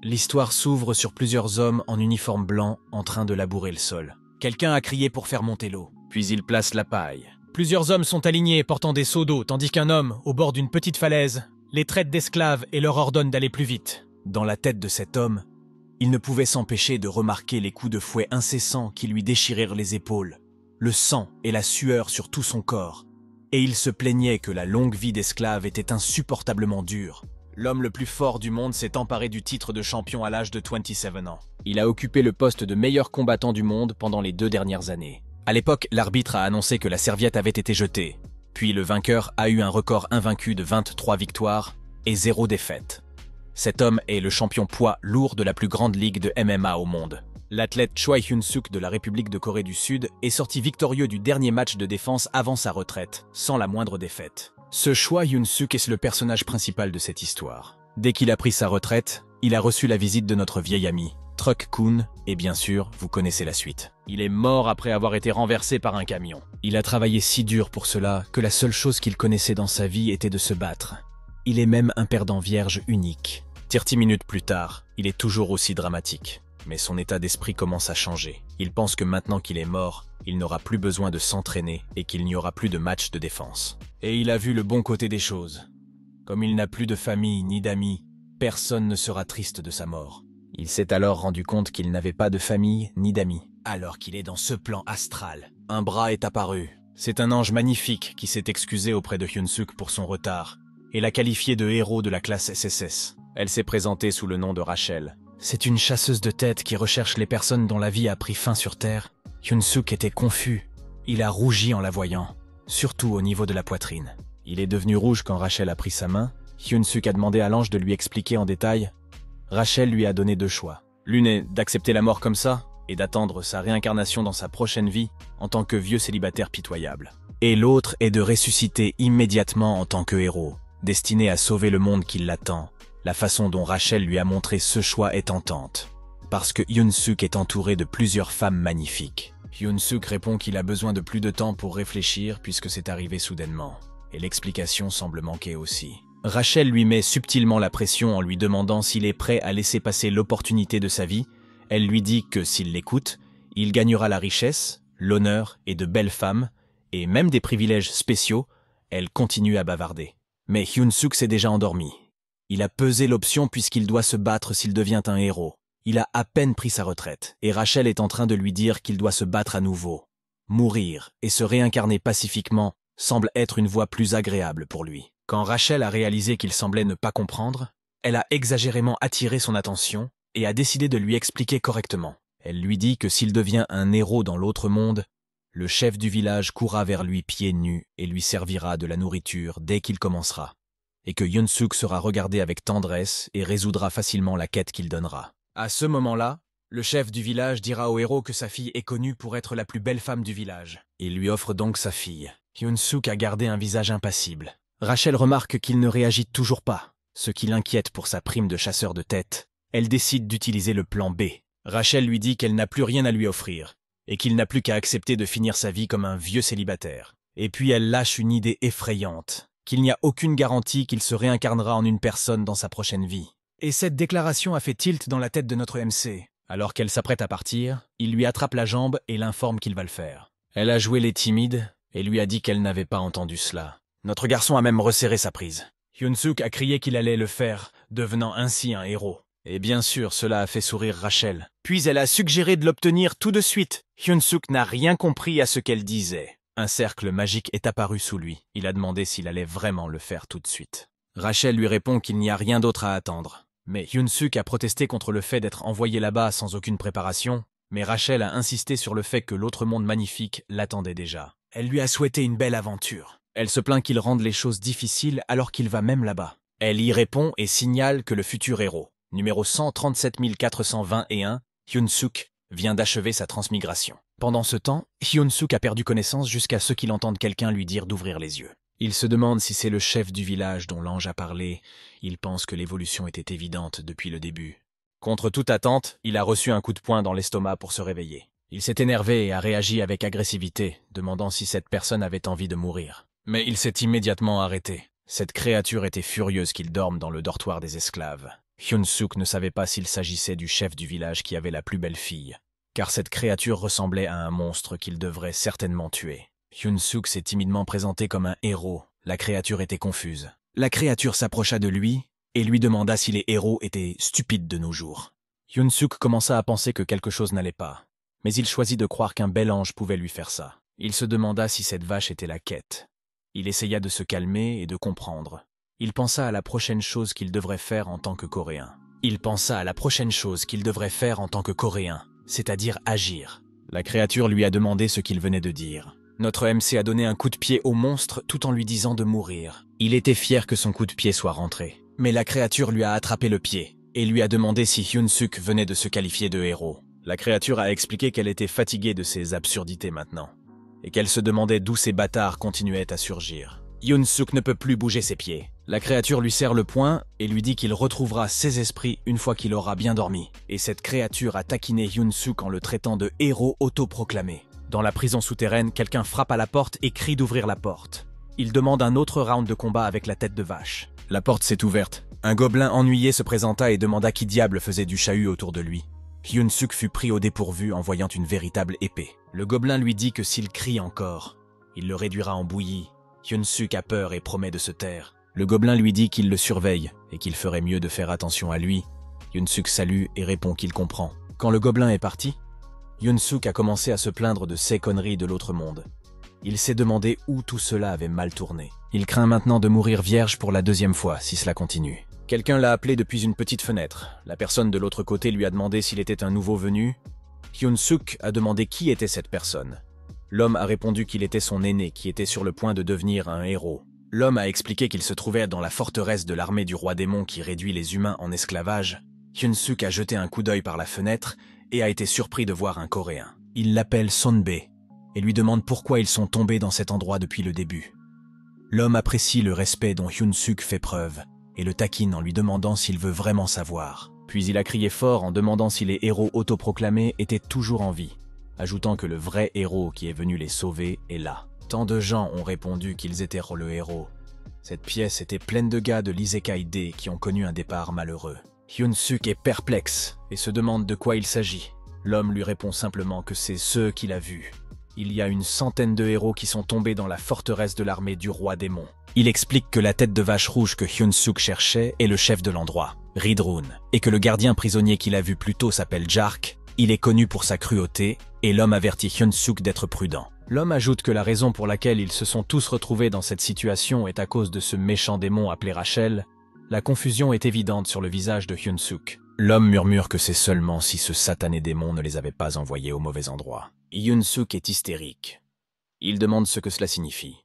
L'histoire s'ouvre sur plusieurs hommes en uniforme blanc en train de labourer le sol. Quelqu'un a crié pour faire monter l'eau, puis il place la paille. Plusieurs hommes sont alignés portant des seaux d'eau, tandis qu'un homme, au bord d'une petite falaise, les traite d'esclaves et leur ordonne d'aller plus vite. Dans la tête de cet homme, il ne pouvait s'empêcher de remarquer les coups de fouet incessants qui lui déchirèrent les épaules, le sang et la sueur sur tout son corps. Et il se plaignait que la longue vie d'esclave était insupportablement dure. L'homme le plus fort du monde s'est emparé du titre de champion à l'âge de 27 ans. Il a occupé le poste de meilleur combattant du monde pendant les 2 dernières années. À l'époque, l'arbitre a annoncé que la serviette avait été jetée. Puis le vainqueur a eu un record invaincu de 23 victoires et 0 défaite. Cet homme est le champion poids lourd de la plus grande ligue de MMA au monde. L'athlète Choi Hyun-suk de la République de Corée du Sud est sorti victorieux du dernier match de défense avant sa retraite, sans la moindre défaite. Ce Choi Hyun-suk est le personnage principal de cette histoire. Dès qu'il a pris sa retraite, il a reçu la visite de notre vieil ami, Truck-kun, et bien sûr, vous connaissez la suite. Il est mort après avoir été renversé par un camion. Il a travaillé si dur pour cela que la seule chose qu'il connaissait dans sa vie était de se battre. Il est même un perdant vierge unique. 30 minutes plus tard, il est toujours aussi dramatique. Mais son état d'esprit commence à changer. Il pense que maintenant qu'il est mort, il n'aura plus besoin de s'entraîner et qu'il n'y aura plus de match de défense. Et il a vu le bon côté des choses. Comme il n'a plus de famille ni d'amis, personne ne sera triste de sa mort. Il s'est alors rendu compte qu'il n'avait pas de famille ni d'amis. Alors qu'il est dans ce plan astral, un bras est apparu. C'est un ange magnifique qui s'est excusé auprès de Hyun-suk pour son retard et l'a qualifié de héros de la classe SSS. Elle s'est présentée sous le nom de Rachel. C'est une chasseuse de tête qui recherche les personnes dont la vie a pris fin sur Terre. Hyun-suk était confus. Il a rougi en la voyant, surtout au niveau de la poitrine. Il est devenu rouge quand Rachel a pris sa main. Hyun-suk a demandé à l'ange de lui expliquer en détail. Rachel lui a donné 2 choix. L'une est d'accepter la mort comme ça et d'attendre sa réincarnation dans sa prochaine vie en tant que vieux célibataire pitoyable. Et l'autre est de ressusciter immédiatement en tant que héros, destiné à sauver le monde qui l'attend. La façon dont Rachel lui a montré ce choix est tentante, parce que Hyun-suk est entouré de plusieurs femmes magnifiques. Hyun-suk répond qu'il a besoin de plus de temps pour réfléchir puisque c'est arrivé soudainement, et l'explication semble manquer aussi. Rachel lui met subtilement la pression en lui demandant s'il est prêt à laisser passer l'opportunité de sa vie. Elle lui dit que s'il l'écoute, il gagnera la richesse, l'honneur et de belles femmes, et même des privilèges spéciaux. Elle continue à bavarder. Mais Hyun-suk s'est déjà endormi. Il a pesé l'option puisqu'il doit se battre s'il devient un héros. Il a à peine pris sa retraite, et Rachel est en train de lui dire qu'il doit se battre à nouveau. Mourir et se réincarner pacifiquement semble être une voie plus agréable pour lui. Quand Rachel a réalisé qu'il semblait ne pas comprendre, elle a exagérément attiré son attention et a décidé de lui expliquer correctement. Elle lui dit que s'il devient un héros dans l'autre monde, le chef du village courra vers lui pieds nus et lui servira de la nourriture dès qu'il commencera, et que Hyun-suk sera regardé avec tendresse et résoudra facilement la quête qu'il donnera. À ce moment-là, le chef du village dira au héros que sa fille est connue pour être la plus belle femme du village. Il lui offre donc sa fille. Hyun-suk a gardé un visage impassible. Rachel remarque qu'il ne réagit toujours pas, ce qui l'inquiète pour sa prime de chasseur de tête. Elle décide d'utiliser le plan B. Rachel lui dit qu'elle n'a plus rien à lui offrir, et qu'il n'a plus qu'à accepter de finir sa vie comme un vieux célibataire. Et puis elle lâche une idée effrayante, qu'il n'y a aucune garantie qu'il se réincarnera en une personne dans sa prochaine vie. Et cette déclaration a fait tilt dans la tête de notre MC. Alors qu'elle s'apprête à partir, il lui attrape la jambe et l'informe qu'il va le faire. Elle a joué les timides et lui a dit qu'elle n'avait pas entendu cela. Notre garçon a même resserré sa prise. Hyun-suk a crié qu'il allait le faire, devenant ainsi un héros. Et bien sûr, cela a fait sourire Rachel. Puis elle a suggéré de l'obtenir tout de suite. Hyun-suk n'a rien compris à ce qu'elle disait. Un cercle magique est apparu sous lui. Il a demandé s'il allait vraiment le faire tout de suite. Rachel lui répond qu'il n'y a rien d'autre à attendre. Mais Hyun-suk a protesté contre le fait d'être envoyé là-bas sans aucune préparation. Mais Rachel a insisté sur le fait que l'autre monde magnifique l'attendait déjà. Elle lui a souhaité une belle aventure. Elle se plaint qu'il rende les choses difficiles alors qu'il va même là-bas. Elle y répond et signale que le futur héros, numéro 137 421, Hyun-suk, vient d'achever sa transmigration. Pendant ce temps, Hyun-suk a perdu connaissance jusqu'à ce qu'il entende quelqu'un lui dire d'ouvrir les yeux. Il se demande si c'est le chef du village dont l'ange a parlé. Il pense que l'évolution était évidente depuis le début. Contre toute attente, il a reçu un coup de poing dans l'estomac pour se réveiller. Il s'est énervé et a réagi avec agressivité, demandant si cette personne avait envie de mourir. Mais il s'est immédiatement arrêté. Cette créature était furieuse qu'il dorme dans le dortoir des esclaves. Hyun-suk ne savait pas s'il s'agissait du chef du village qui avait la plus belle fille, car cette créature ressemblait à un monstre qu'il devrait certainement tuer. Hyun-suk s'est timidement présenté comme un héros. La créature était confuse. La créature s'approcha de lui et lui demanda si les héros étaient stupides de nos jours. Hyun-suk commença à penser que quelque chose n'allait pas, mais il choisit de croire qu'un bel ange pouvait lui faire ça. Il se demanda si cette vache était la quête. Il essaya de se calmer et de comprendre. Il pensa à la prochaine chose qu'il devrait faire en tant que Coréen. C'est-à-dire agir. La créature lui a demandé ce qu'il venait de dire. Notre MC a donné un coup de pied au monstre tout en lui disant de mourir. Il était fier que son coup de pied soit rentré. Mais la créature lui a attrapé le pied et lui a demandé si Hyun-suk venait de se qualifier de héros. La créature a expliqué qu'elle était fatiguée de ces absurdités maintenant et qu'elle se demandait d'où ces bâtards continuaient à surgir. Hyun-suk ne peut plus bouger ses pieds. La créature lui serre le poing et lui dit qu'il retrouvera ses esprits une fois qu'il aura bien dormi. Et cette créature a taquiné Hyun-suk en le traitant de héros autoproclamé. Dans la prison souterraine, quelqu'un frappe à la porte et crie d'ouvrir la porte. Il demande un autre round de combat avec la tête de vache. La porte s'est ouverte. Un gobelin ennuyé se présenta et demanda qui diable faisait du chahut autour de lui. Hyun-suk fut pris au dépourvu en voyant une véritable épée. Le gobelin lui dit que s'il crie encore, il le réduira en bouillie. Hyun-suk a peur et promet de se taire. Le gobelin lui dit qu'il le surveille et qu'il ferait mieux de faire attention à lui. Hyun-suk salue et répond qu'il comprend. Quand le gobelin est parti, Hyun-suk a commencé à se plaindre de ces conneries de l'autre monde. Il s'est demandé où tout cela avait mal tourné. Il craint maintenant de mourir vierge pour la deuxième fois si cela continue. Quelqu'un l'a appelé depuis une petite fenêtre. La personne de l'autre côté lui a demandé s'il était un nouveau venu. Hyun-suk a demandé qui était cette personne. L'homme a répondu qu'il était son aîné qui était sur le point de devenir un héros. L'homme a expliqué qu'il se trouvait dans la forteresse de l'armée du roi démon qui réduit les humains en esclavage. Hyun-suk a jeté un coup d'œil par la fenêtre et a été surpris de voir un Coréen. Il l'appelle Sonbe et lui demande pourquoi ils sont tombés dans cet endroit depuis le début. L'homme apprécie le respect dont Hyun-suk fait preuve et le taquine en lui demandant s'il veut vraiment savoir. Puis il a crié fort en demandant si les héros autoproclamés étaient toujours en vie, ajoutant que le vrai héros qui est venu les sauver est là. Tant de gens ont répondu qu'ils étaient le héros. Cette pièce était pleine de gars de l'Isekai D qui ont connu un départ malheureux. Hyun-suk est perplexe et se demande de quoi il s'agit. L'homme lui répond simplement que c'est ceux qu'il a vus. Il y a une centaine de héros qui sont tombés dans la forteresse de l'armée du roi démon. Il explique que la tête de vache rouge que Hyun-suk cherchait est le chef de l'endroit, Ridrun, et que le gardien prisonnier qu'il a vu plus tôt s'appelle Jark. Il est connu pour sa cruauté, et l'homme avertit Hyun-suk d'être prudent. L'homme ajoute que la raison pour laquelle ils se sont tous retrouvés dans cette situation est à cause de ce méchant démon appelé Rachel. La confusion est évidente sur le visage de Hyun-suk. L'homme murmure que c'est seulement si ce satané démon ne les avait pas envoyés au mauvais endroit. Hyun-suk est hystérique. Il demande ce que cela signifie.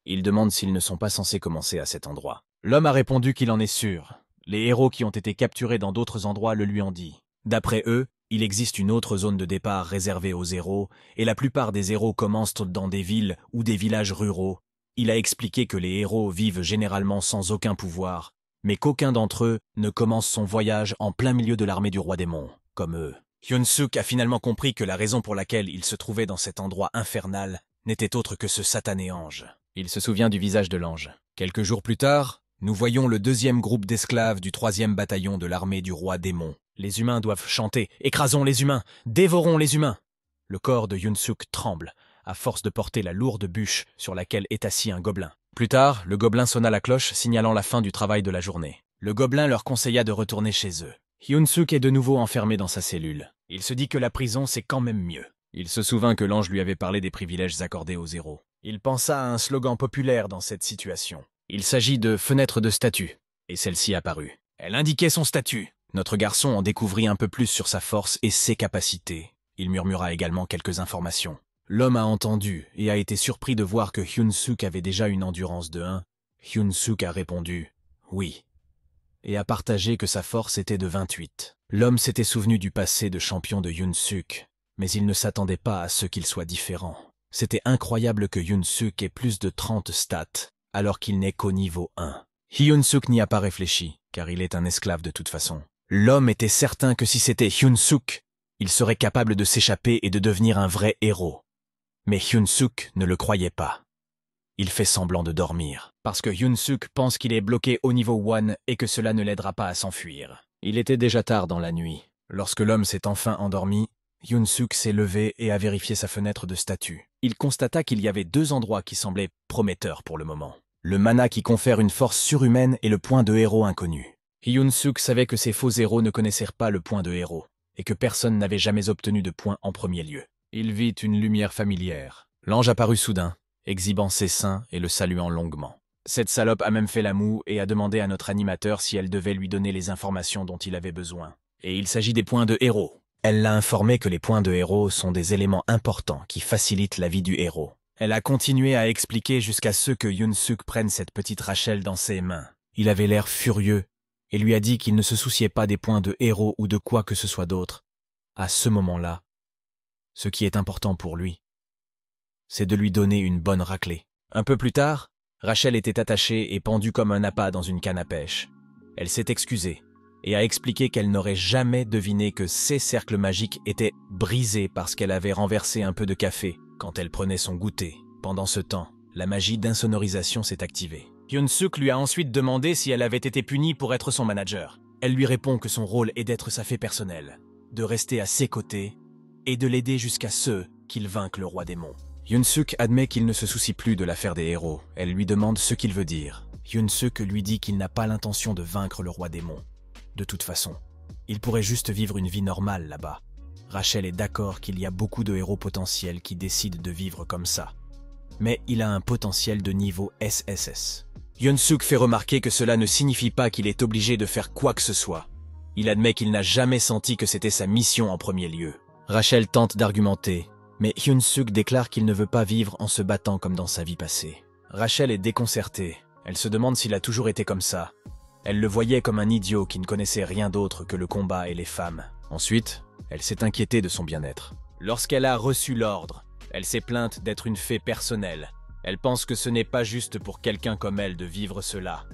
Il demande s'ils ne sont pas censés commencer à cet endroit. L'homme a répondu qu'il en est sûr. Les héros qui ont été capturés dans d'autres endroits le lui ont dit. D'après eux, il existe une autre zone de départ réservée aux héros, et la plupart des héros commencent dans des villes ou des villages ruraux. Il a expliqué que les héros vivent généralement sans aucun pouvoir, mais qu'aucun d'entre eux ne commence son voyage en plein milieu de l'armée du roi démon, comme eux. Hyun-suk a finalement compris que la raison pour laquelle il se trouvait dans cet endroit infernal n'était autre que ce satané ange. Il se souvient du visage de l'ange. Quelques jours plus tard, nous voyons le deuxième groupe d'esclaves du 3e bataillon de l'armée du roi démon. Les humains doivent chanter « Écrasons les humains! Dévorons les humains !» Le corps de Hyun-suk tremble, à force de porter la lourde bûche sur laquelle est assis un gobelin. Plus tard, le gobelin sonna la cloche, signalant la fin du travail de la journée. Le gobelin leur conseilla de retourner chez eux. Hyun-suk est de nouveau enfermé dans sa cellule. Il se dit que la prison, c'est quand même mieux. Il se souvint que l'ange lui avait parlé des privilèges accordés aux héros. Il pensa à un slogan populaire dans cette situation. Il s'agit de fenêtre de statut, et celle-ci apparut. Elle indiquait son statut. Notre garçon en découvrit un peu plus sur sa force et ses capacités. Il murmura également quelques informations. L'homme a entendu et a été surpris de voir que Hyun-suk avait déjà une endurance de 1. Hyun-suk a répondu « oui » et a partagé que sa force était de 28. L'homme s'était souvenu du passé de champion de Hyun-suk, mais il ne s'attendait pas à ce qu'il soit différent. C'était incroyable que Hyun-suk ait plus de 30 stats, alors qu'il n'est qu'au niveau 1. Hyun-suk n'y a pas réfléchi, car il est un esclave de toute façon. L'homme était certain que si c'était Hyun-suk, il serait capable de s'échapper et de devenir un vrai héros. Mais Hyun-suk ne le croyait pas. Il fait semblant de dormir. parce que Hyun-suk pense qu'il est bloqué au niveau 1 et que cela ne l'aidera pas à s'enfuir. Il était déjà tard dans la nuit. Lorsque l'homme s'est enfin endormi, Hyun-suk s'est levé et a vérifié sa fenêtre de statue. Il constata qu'il y avait 2 endroits qui semblaient prometteurs pour le moment. Le mana qui confère une force surhumaine et le point de héros inconnu. Hyun-suk savait que ces faux héros ne connaissaient pas le point de héros, et que personne n'avait jamais obtenu de point en premier lieu. Il vit une lumière familière. L'ange apparut soudain, exhibant ses seins et le saluant longuement. Cette salope a même fait la moue et a demandé à notre animateur si elle devait lui donner les informations dont il avait besoin. Et il s'agit des points de héros. Elle l'a informé que les points de héros sont des éléments importants qui facilitent la vie du héros. Elle a continué à expliquer jusqu'à ce que Hyun-suk prenne cette petite Rachel dans ses mains. Il avait l'air furieux et lui a dit qu'il ne se souciait pas des points de héros ou de quoi que ce soit d'autre. À ce moment-là, ce qui est important pour lui, c'est de lui donner une bonne raclée. Un peu plus tard, Rachel était attachée et pendue comme un appât dans une canne à pêche. Elle s'est excusée et a expliqué qu'elle n'aurait jamais deviné que ses cercles magiques étaient brisés parce qu'elle avait renversé un peu de café quand elle prenait son goûter. Pendant ce temps, la magie d'insonorisation s'est activée. Hyun-suk lui a ensuite demandé si elle avait été punie pour être son manager. Elle lui répond que son rôle est d'être sa fée personnelle, de rester à ses côtés et de l'aider jusqu'à ce qu'il vainque le roi démon. Hyun-suk admet qu'il ne se soucie plus de l'affaire des héros. Elle lui demande ce qu'il veut dire. Hyun-suk lui dit qu'il n'a pas l'intention de vaincre le roi démon. De toute façon, il pourrait juste vivre une vie normale là-bas. Rachel est d'accord qu'il y a beaucoup de héros potentiels qui décident de vivre comme ça. Mais il a un potentiel de niveau SSS. Hyun-suk fait remarquer que cela ne signifie pas qu'il est obligé de faire quoi que ce soit. Il admet qu'il n'a jamais senti que c'était sa mission en premier lieu. Rachel tente d'argumenter, mais Hyun-suk déclare qu'il ne veut pas vivre en se battant comme dans sa vie passée. Rachel est déconcertée. Elle se demande s'il a toujours été comme ça. Elle le voyait comme un idiot qui ne connaissait rien d'autre que le combat et les femmes. Ensuite, elle s'est inquiétée de son bien-être. Lorsqu'elle a reçu l'ordre, elle s'est plainte d'être une fée personnelle. Elle pense que ce n'est pas juste pour quelqu'un comme elle de vivre cela.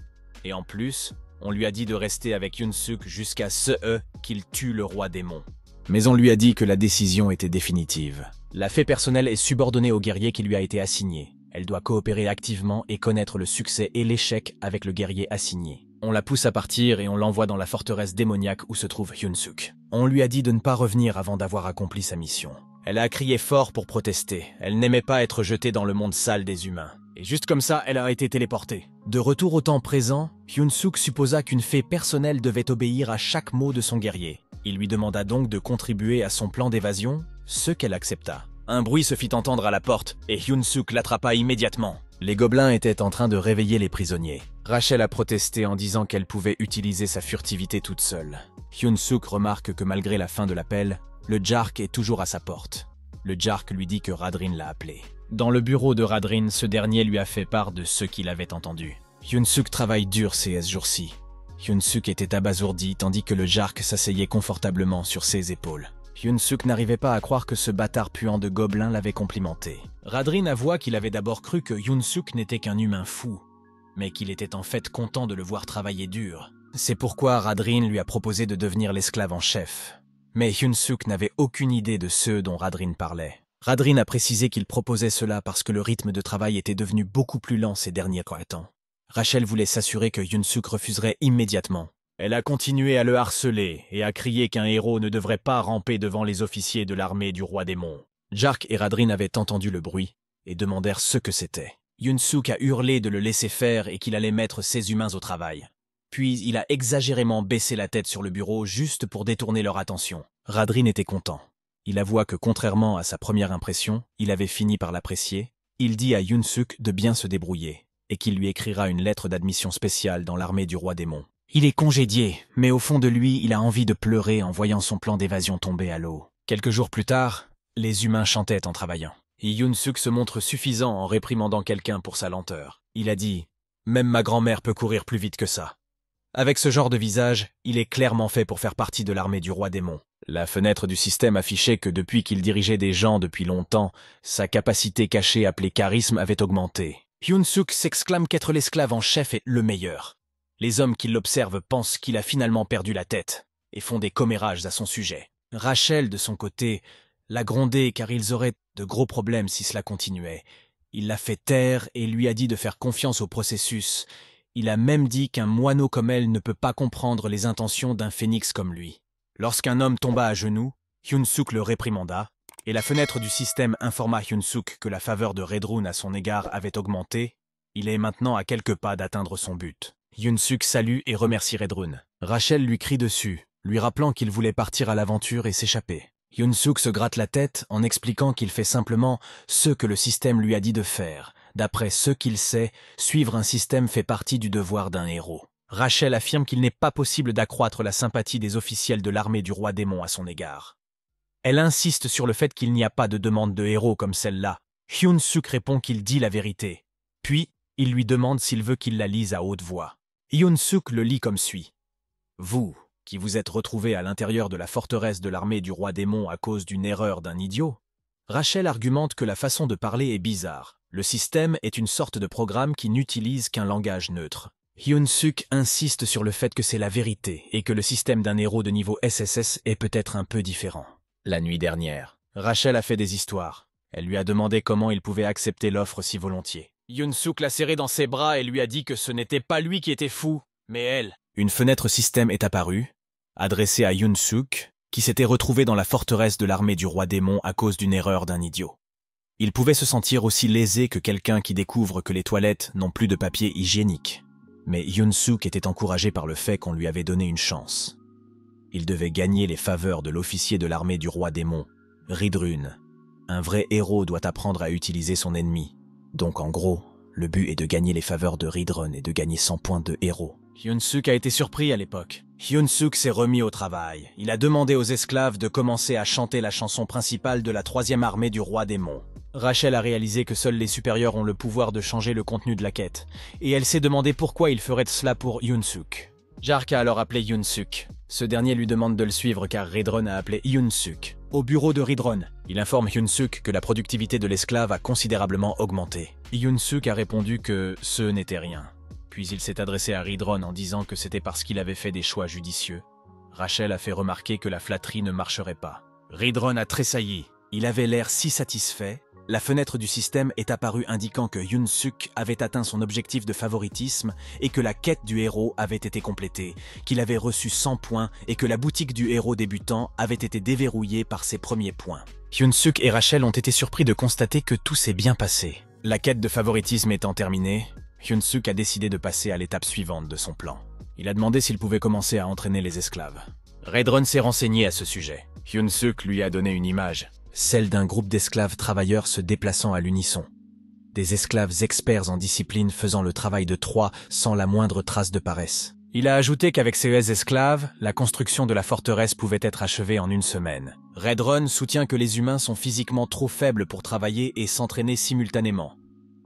Et en plus, on lui a dit de rester avec Hyun-suk jusqu'à ce qu'il tue le roi démon. Mais on lui a dit que la décision était définitive. La fée personnelle est subordonnée au guerrier qui lui a été assigné. Elle doit coopérer activement et connaître le succès et l'échec avec le guerrier assigné. On la pousse à partir et on l'envoie dans la forteresse démoniaque où se trouve Hyun-suk. On lui a dit de ne pas revenir avant d'avoir accompli sa mission. Elle a crié fort pour protester. Elle n'aimait pas être jetée dans le monde sale des humains. Et juste comme ça, elle a été téléportée. De retour au temps présent, Hyun-suk supposa qu'une fée personnelle devait obéir à chaque mot de son guerrier. Il lui demanda donc de contribuer à son plan d'évasion, ce qu'elle accepta. Un bruit se fit entendre à la porte et Hyun-suk l'attrapa immédiatement. Les gobelins étaient en train de réveiller les prisonniers. Rachel a protesté en disant qu'elle pouvait utiliser sa furtivité toute seule. Hyun-suk remarque que malgré la fin de l'appel, le Jark est toujours à sa porte. Le Jark lui dit que Radrin l'a appelé. Dans le bureau de Radrin, ce dernier lui a fait part de ce qu'il avait entendu. Hyun-suk travaille dur ces jours-ci. Hyun-suk était abasourdi tandis que le Jark s'asseyait confortablement sur ses épaules. Hyun-suk n'arrivait pas à croire que ce bâtard puant de gobelin l'avait complimenté. Radrin avoua qu'il avait d'abord cru que Hyun-suk n'était qu'un humain fou, mais qu'il était en fait content de le voir travailler dur. C'est pourquoi Radrin lui a proposé de devenir l'esclave en chef. Mais Hyun-suk n'avait aucune idée de ceux dont Radrin parlait. Radrin a précisé qu'il proposait cela parce que le rythme de travail était devenu beaucoup plus lent ces derniers temps. Rachel voulait s'assurer que Hyun-suk refuserait immédiatement. Elle a continué à le harceler et a crié qu'un héros ne devrait pas ramper devant les officiers de l'armée du roi démon. Jark et Radrin avaient entendu le bruit et demandèrent ce que c'était. Hyun-suk a hurlé de le laisser faire et qu'il allait mettre ses humains au travail. Puis il a exagérément baissé la tête sur le bureau juste pour détourner leur attention. Radrin était content. Il avoua que contrairement à sa première impression, il avait fini par l'apprécier. Il dit à Hyun-suk de bien se débrouiller et qu'il lui écrira une lettre d'admission spéciale dans l'armée du roi démon. Il est congédié, mais au fond de lui, il a envie de pleurer en voyant son plan d'évasion tomber à l'eau. Quelques jours plus tard, les humains chantaient en travaillant. Et Hyun-suk se montre suffisant en réprimandant quelqu'un pour sa lenteur. Il a dit « Même ma grand-mère peut courir plus vite que ça ». Avec ce genre de visage, il est clairement fait pour faire partie de l'armée du roi démon. La fenêtre du système affichait que depuis qu'il dirigeait des gens depuis longtemps, sa capacité cachée appelée charisme avait augmenté. Hyun-suk s'exclame qu'être l'esclave en chef est le meilleur. Les hommes qui l'observent pensent qu'il a finalement perdu la tête et font des commérages à son sujet. Rachel, de son côté, l'a grondé car ils auraient de gros problèmes si cela continuait. Il l'a fait taire et lui a dit de faire confiance au processus. Il a même dit qu'un moineau comme elle ne peut pas comprendre les intentions d'un phénix comme lui. Lorsqu'un homme tomba à genoux, Hyun-suk le réprimanda, et la fenêtre du système informa Hyun-suk que la faveur de Redrun à son égard avait augmenté. Il est maintenant à quelques pas d'atteindre son but. Hyun-suk salue et remercie Redrun. Rachel lui crie dessus, lui rappelant qu'il voulait partir à l'aventure et s'échapper. Hyun-suk se gratte la tête en expliquant qu'il fait simplement ce que le système lui a dit de faire. D'après ce qu'il sait, suivre un système fait partie du devoir d'un héros. Rachel affirme qu'il n'est pas possible d'accroître la sympathie des officiels de l'armée du roi démon à son égard. Elle insiste sur le fait qu'il n'y a pas de demande de héros comme celle-là. Hyun-suk répond qu'il dit la vérité. Puis, il lui demande s'il veut qu'il la lise à haute voix. Hyun-suk le lit comme suit. « Vous, qui vous êtes retrouvé à l'intérieur de la forteresse de l'armée du roi démon à cause d'une erreur d'un idiot ?» Rachel argumente que la façon de parler est bizarre. Le système est une sorte de programme qui n'utilise qu'un langage neutre. Hyun-suk insiste sur le fait que c'est la vérité et que le système d'un héros de niveau SSS est peut-être un peu différent. La nuit dernière, Rachel a fait des histoires. Elle lui a demandé comment il pouvait accepter l'offre si volontiers. Hyun-suk l'a serré dans ses bras et lui a dit que ce n'était pas lui qui était fou, mais elle. Une fenêtre système est apparue, adressée à Hyun-suk, qui s'était retrouvé dans la forteresse de l'armée du roi démon à cause d'une erreur d'un idiot. Il pouvait se sentir aussi lésé que quelqu'un qui découvre que les toilettes n'ont plus de papier hygiénique. Mais Hyun-suk était encouragé par le fait qu'on lui avait donné une chance. Il devait gagner les faveurs de l'officier de l'armée du roi démon, Ridrun. Un vrai héros doit apprendre à utiliser son ennemi. Donc en gros, le but est de gagner les faveurs de Ridrun et de gagner 100 points de héros. Hyun-suk a été surpris à l'époque. Hyun-suk s'est remis au travail. Il a demandé aux esclaves de commencer à chanter la chanson principale de la 3e armée du roi démon. Rachel a réalisé que seuls les supérieurs ont le pouvoir de changer le contenu de la quête, et elle s'est demandé pourquoi il ferait cela pour Hyun-suk. Jark a alors appelé Hyun-suk. Ce dernier lui demande de le suivre car Ridrun a appelé Hyun-suk. Au bureau de Ridrun, il informe Hyun-suk que la productivité de l'esclave a considérablement augmenté. Hyun-suk a répondu que ce n'était rien. Puis il s'est adressé à Ridrun en disant que c'était parce qu'il avait fait des choix judicieux. Rachel a fait remarquer que la flatterie ne marcherait pas. Ridrun a tressailli. Il avait l'air si satisfait. La fenêtre du système est apparue indiquant que Hyun-suk avait atteint son objectif de favoritisme et que la quête du héros avait été complétée, qu'il avait reçu 100 points et que la boutique du héros débutant avait été déverrouillée par ses premiers points. Hyun-suk et Rachel ont été surpris de constater que tout s'est bien passé. La quête de favoritisme étant terminée, Hyun-suk a décidé de passer à l'étape suivante de son plan. Il a demandé s'il pouvait commencer à entraîner les esclaves. Redrun s'est renseigné à ce sujet. Hyun-suk lui a donné une image. Celle d'un groupe d'esclaves travailleurs se déplaçant à l'unisson. Des esclaves experts en discipline faisant le travail de 3 sans la moindre trace de paresse. Il a ajouté qu'avec ces esclaves, la construction de la forteresse pouvait être achevée en 1 semaine. Redrun soutient que les humains sont physiquement trop faibles pour travailler et s'entraîner simultanément.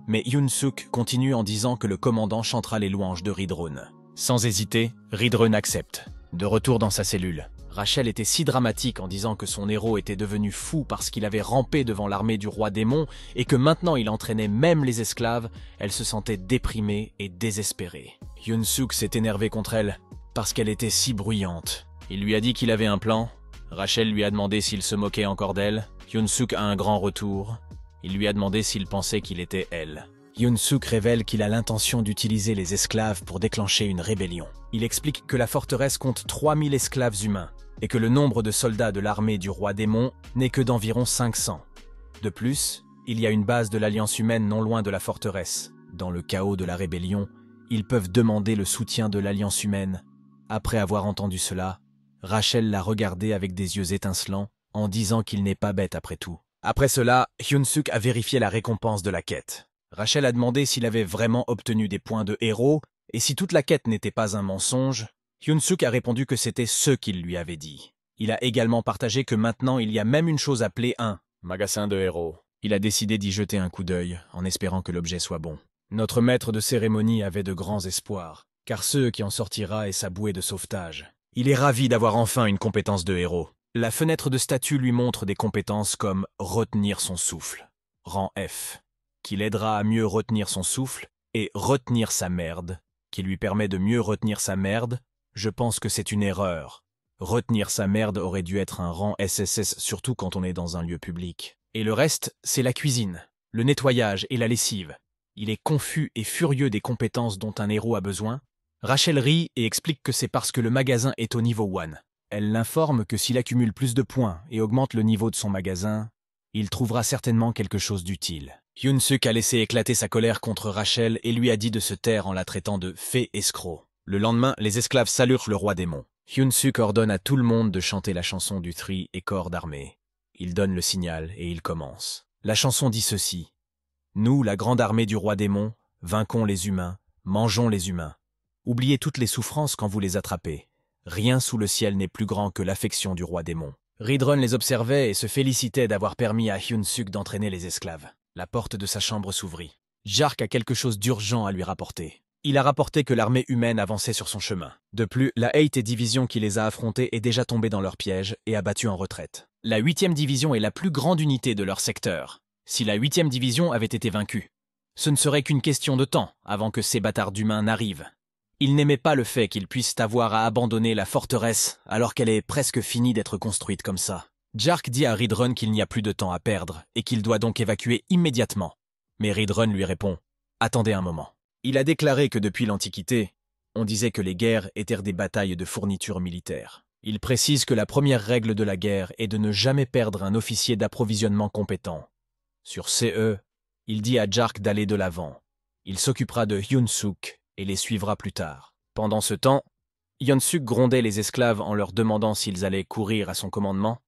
Mais Hyun-suk continue en disant que le commandant chantera les louanges de Ridrun. Sans hésiter, Ridrun accepte. De retour dans sa cellule, Rachel était si dramatique en disant que son héros était devenu fou parce qu'il avait rampé devant l'armée du roi démon et que maintenant il entraînait même les esclaves, elle se sentait déprimée et désespérée. Hyun-suk s'est énervé contre elle parce qu'elle était si bruyante. Il lui a dit qu'il avait un plan. Rachel lui a demandé s'il se moquait encore d'elle. Hyun-suk a un grand retour. Il lui a demandé s'il pensait qu'il était elle. Hyun-suk révèle qu'il a l'intention d'utiliser les esclaves pour déclencher une rébellion. Il explique que la forteresse compte 3000 esclaves humains et que le nombre de soldats de l'armée du roi démon n'est que d'environ 500. De plus, il y a une base de l'Alliance humaine non loin de la forteresse. Dans le chaos de la rébellion, ils peuvent demander le soutien de l'Alliance humaine. Après avoir entendu cela, Rachel l'a regardé avec des yeux étincelants en disant qu'il n'est pas bête après tout. Après cela, Hyun-suk a vérifié la récompense de la quête. Rachel a demandé s'il avait vraiment obtenu des points de héros et si toute la quête n'était pas un mensonge. Hyun-suk a répondu que c'était ce qu'il lui avait dit. Il a également partagé que maintenant il y a même une chose appelée un magasin de héros. Il a décidé d'y jeter un coup d'œil en espérant que l'objet soit bon. Notre maître de cérémonie avait de grands espoirs, car ce qui en sortira est sa bouée de sauvetage. Il est ravi d'avoir enfin une compétence de héros. La fenêtre de statut lui montre des compétences comme retenir son souffle, rang F, qui l'aidera à mieux retenir son souffle, et retenir sa merde, qui lui permet de mieux retenir sa merde. Je pense que c'est une erreur. Retenir sa merde aurait dû être un rang SSS, surtout quand on est dans un lieu public. Et le reste, c'est la cuisine. le nettoyage et la lessive. Il est confus et furieux des compétences dont un héros a besoin. Rachel rit et explique que c'est parce que le magasin est au niveau 1. Elle l'informe que s'il accumule plus de points et augmente le niveau de son magasin, il trouvera certainement quelque chose d'utile. Hyun-suk a laissé éclater sa colère contre Rachel et lui a dit de se taire en la traitant de fée escroc. Le lendemain, les esclaves saluent le roi démon. Hyun-suk ordonne à tout le monde de chanter la chanson du tri et corps d'armée. Il donne le signal et il commence. La chanson dit ceci. Nous, la grande armée du roi démon, vainquons les humains, mangeons les humains. Oubliez toutes les souffrances quand vous les attrapez. Rien sous le ciel n'est plus grand que l'affection du roi démon. Ridron les observait et se félicitait d'avoir permis à Hyun-suk d'entraîner les esclaves. La porte de sa chambre s'ouvrit. Jark a quelque chose d'urgent à lui rapporter. Il a rapporté que l'armée humaine avançait sur son chemin. De plus, la 8th division qui les a affrontés est déjà tombée dans leur piège et a battu en retraite. La 8e division est la plus grande unité de leur secteur. Si la 8e division avait été vaincue, ce ne serait qu'une question de temps avant que ces bâtards d'humains n'arrivent. Ils n'aimaient pas le fait qu'ils puissent avoir à abandonner la forteresse alors qu'elle est presque finie d'être construite comme ça. Jark dit à Ridron qu'il n'y a plus de temps à perdre et qu'il doit donc évacuer immédiatement. Mais Ridron lui répond « Attendez un moment ». Il a déclaré que depuis l'Antiquité, on disait que les guerres étaient des batailles de fournitures militaires. Il précise que la première règle de la guerre est de ne jamais perdre un officier d'approvisionnement compétent. Sur CE, il dit à Jark d'aller de l'avant. Il s'occupera de Hyun-suk et les suivra plus tard. Pendant ce temps, Hyun-suk grondait les esclaves en leur demandant s'ils allaient courir à son commandement.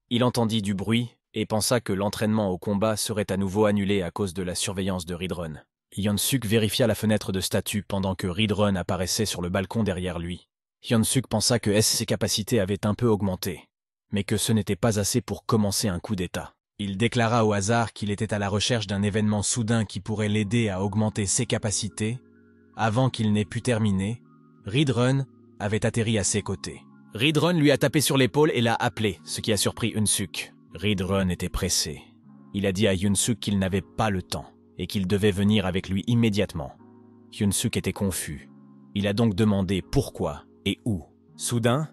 Il entendit du bruit et pensa que l'entraînement au combat serait à nouveau annulé à cause de la surveillance de Ridron. Hyun-suk vérifia la fenêtre de statue pendant que Ridron apparaissait sur le balcon derrière lui. Hyun-suk pensa que ses capacités avaient un peu augmenté, mais que ce n'était pas assez pour commencer un coup d'État. Il déclara au hasard qu'il était à la recherche d'un événement soudain qui pourrait l'aider à augmenter ses capacités. Avant qu'il n'ait pu terminer, Ridron avait atterri à ses côtés. Ridron lui a tapé sur l'épaule et l'a appelé, ce qui a surpris Hyun-suk. Ridron était pressé. Il a dit à Hyun-suk qu'il n'avait pas le temps et qu'il devait venir avec lui immédiatement. Hyun-suk était confus. Il a donc demandé pourquoi et où. Soudain,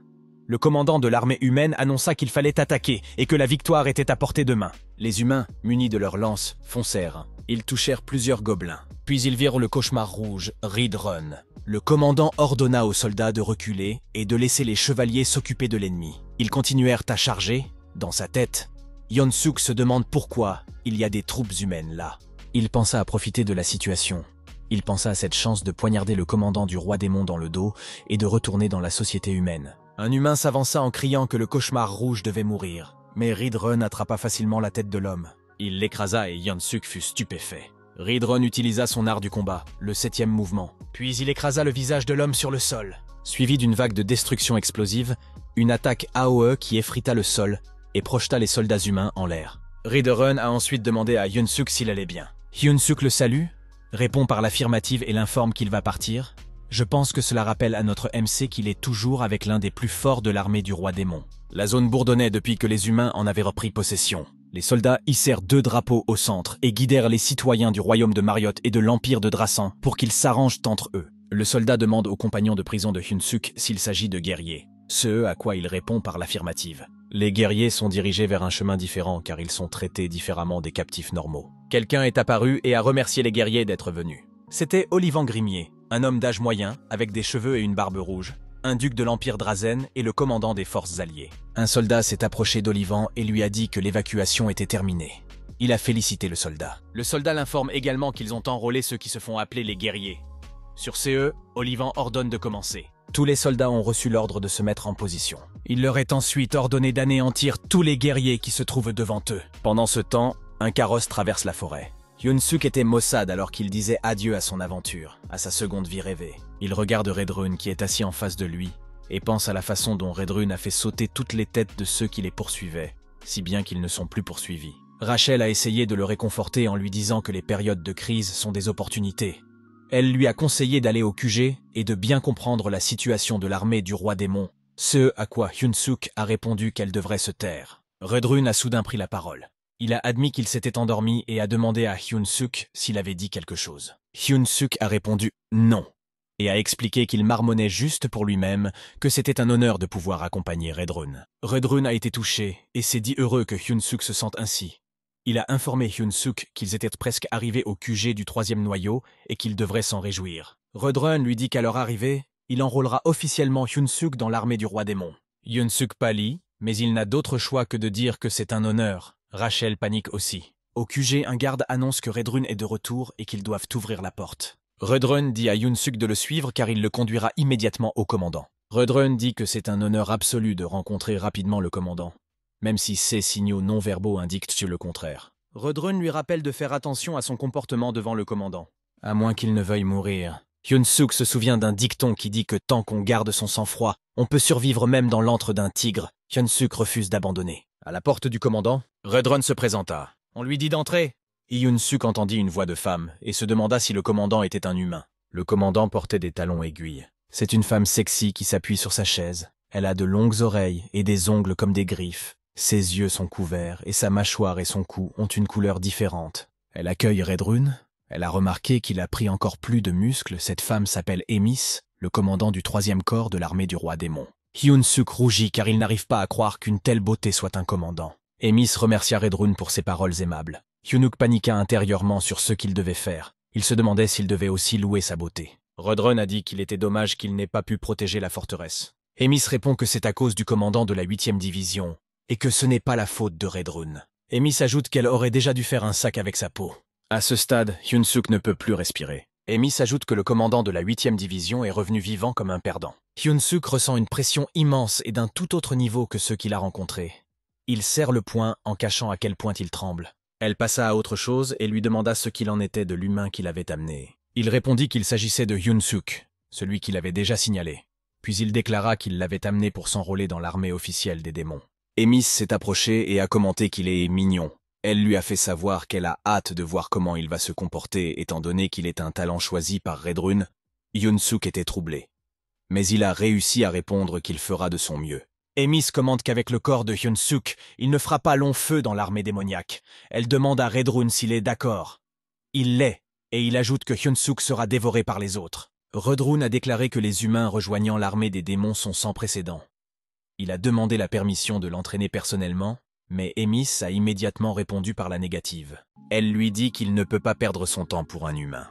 le commandant de l'armée humaine annonça qu'il fallait attaquer et que la victoire était à portée de main. Les humains, munis de leurs lances, foncèrent. Ils touchèrent plusieurs gobelins. Puis ils virent le cauchemar rouge, Ridron. Le commandant ordonna aux soldats de reculer et de laisser les chevaliers s'occuper de l'ennemi. Ils continuèrent à charger. Dans sa tête, Hyun-suk se demande pourquoi il y a des troupes humaines là. Il pensa à profiter de la situation. Il pensa à cette chance de poignarder le commandant du roi démon dans le dos et de retourner dans la société humaine. Un humain s'avança en criant que le cauchemar rouge devait mourir. Mais Ridron attrapa facilement la tête de l'homme. Il l'écrasa et Hyun-suk fut stupéfait. Ridron utilisa son art du combat, le 7e mouvement. Puis il écrasa le visage de l'homme sur le sol. Suivi d'une vague de destruction explosive, une attaque AOE qui effrita le sol et projeta les soldats humains en l'air. Ridron a ensuite demandé à Hyun-suk s'il allait bien. Hyun-suk le salue, répond par l'affirmative et l'informe qu'il va partir. Je pense que cela rappelle à notre MC qu'il est toujours avec l'un des plus forts de l'armée du roi démon. La zone bourdonnait depuis que les humains en avaient repris possession. Les soldats hissèrent 2 drapeaux au centre et guidèrent les citoyens du royaume de Marriott et de l'empire de Drasan pour qu'ils s'arrangent entre eux. Le soldat demande aux compagnons de prison de Hyun-suk s'il s'agit de guerriers. Ce à quoi il répond par l'affirmative. Les guerriers sont dirigés vers un chemin différent car ils sont traités différemment des captifs normaux. Quelqu'un est apparu et a remercié les guerriers d'être venus. C'était Olivant Grimier, un homme d'âge moyen avec des cheveux et une barbe rouge, un duc de l'Empire Drazen et le commandant des forces alliées. Un soldat s'est approché d'Olivant et lui a dit que l'évacuation était terminée. Il a félicité le soldat. Le soldat l'informe également qu'ils ont enrôlé ceux qui se font appeler les guerriers. Sur CE, Olivant ordonne de commencer. Tous les soldats ont reçu l'ordre de se mettre en position. Il leur est ensuite ordonné d'anéantir tous les guerriers qui se trouvent devant eux. Pendant ce temps, un carrosse traverse la forêt. Hyun-suk était maussade alors qu'il disait adieu à son aventure, à sa seconde vie rêvée. Il regarde Redrun qui est assis en face de lui et pense à la façon dont Redrun a fait sauter toutes les têtes de ceux qui les poursuivaient, si bien qu'ils ne sont plus poursuivis. Rachel a essayé de le réconforter en lui disant que les périodes de crise sont des opportunités. Elle lui a conseillé d'aller au QG et de bien comprendre la situation de l'armée du roi démon, ce à quoi Hyun-suk a répondu qu'elle devrait se taire. Redrun a soudain pris la parole. Il a admis qu'il s'était endormi et a demandé à Hyun-suk s'il avait dit quelque chose. Hyun-suk a répondu « non » et a expliqué qu'il marmonnait juste pour lui-même que c'était un honneur de pouvoir accompagner Redrun. Redrun a été touché et s'est dit heureux que Hyun-suk se sente ainsi. Il a informé Hyun-suk qu'ils étaient presque arrivés au QG du troisième noyau et qu'ils devraient s'en réjouir. Redrun lui dit qu'à leur arrivée, il enrôlera officiellement Hyun-suk dans l'armée du roi démon. Hyun-suk pâlit, mais il n'a d'autre choix que de dire que c'est un honneur. Rachel panique aussi. Au QG, un garde annonce que Redrun est de retour et qu'ils doivent ouvrir la porte. Redrun dit à Hyun-suk de le suivre car il le conduira immédiatement au commandant. Redrun dit que c'est un honneur absolu de rencontrer rapidement le commandant, même si ces signaux non-verbaux indiquent le contraire. Redrun lui rappelle de faire attention à son comportement devant le commandant, à moins qu'il ne veuille mourir. Hyun-suk se souvient d'un dicton qui dit que tant qu'on garde son sang-froid, on peut survivre même dans l'antre d'un tigre. Hyun-suk refuse d'abandonner. À la porte du commandant, Redrun se présenta. On lui dit d'entrer. Hyun-suk entendit une voix de femme et se demanda si le commandant était un humain. Le commandant portait des talons aiguilles. C'est une femme sexy qui s'appuie sur sa chaise. Elle a de longues oreilles et des ongles comme des griffes. Ses yeux sont couverts et sa mâchoire et son cou ont une couleur différente. Elle accueille Redrun. Elle a remarqué qu'il a pris encore plus de muscles. Cette femme s'appelle Emis, le commandant du 3e corps de l'armée du roi démon. Hyun-suk rougit car il n'arrive pas à croire qu'une telle beauté soit un commandant. Emis remercia Redrun pour ses paroles aimables. Hyun-suk paniqua intérieurement sur ce qu'il devait faire. Il se demandait s'il devait aussi louer sa beauté. Redrun a dit qu'il était dommage qu'il n'ait pas pu protéger la forteresse. Emis répond que c'est à cause du commandant de la 8e division et que ce n'est pas la faute de Redrun. Emis ajoute qu'elle aurait déjà dû faire un sac avec sa peau. À ce stade, Hyun-suk ne peut plus respirer. Emis ajoute que le commandant de la 8e division est revenu vivant comme un perdant. Hyun-suk ressent une pression immense et d'un tout autre niveau que ceux qu'il a rencontrés. Il serre le poing en cachant à quel point il tremble. Elle passa à autre chose et lui demanda ce qu'il en était de l'humain qu'il avait amené. Il répondit qu'il s'agissait de Hyun-suk, celui qu'il avait déjà signalé. Puis il déclara qu'il l'avait amené pour s'enrôler dans l'armée officielle des démons. Emis s'est approchée et a commenté qu'il est mignon. Elle lui a fait savoir qu'elle a hâte de voir comment il va se comporter étant donné qu'il est un talent choisi par Redrun. Hyun-suk était troublé. Mais il a réussi à répondre qu'il fera de son mieux. Emis commente qu'avec le corps de Hyun-suk, il ne fera pas long feu dans l'armée démoniaque. Elle demande à Redrun s'il est d'accord. Il l'est, et il ajoute que Hyun-suk sera dévoré par les autres. Redrun a déclaré que les humains rejoignant l'armée des démons sont sans précédent. Il a demandé la permission de l'entraîner personnellement, mais Emis a immédiatement répondu par la négative. Elle lui dit qu'il ne peut pas perdre son temps pour un humain.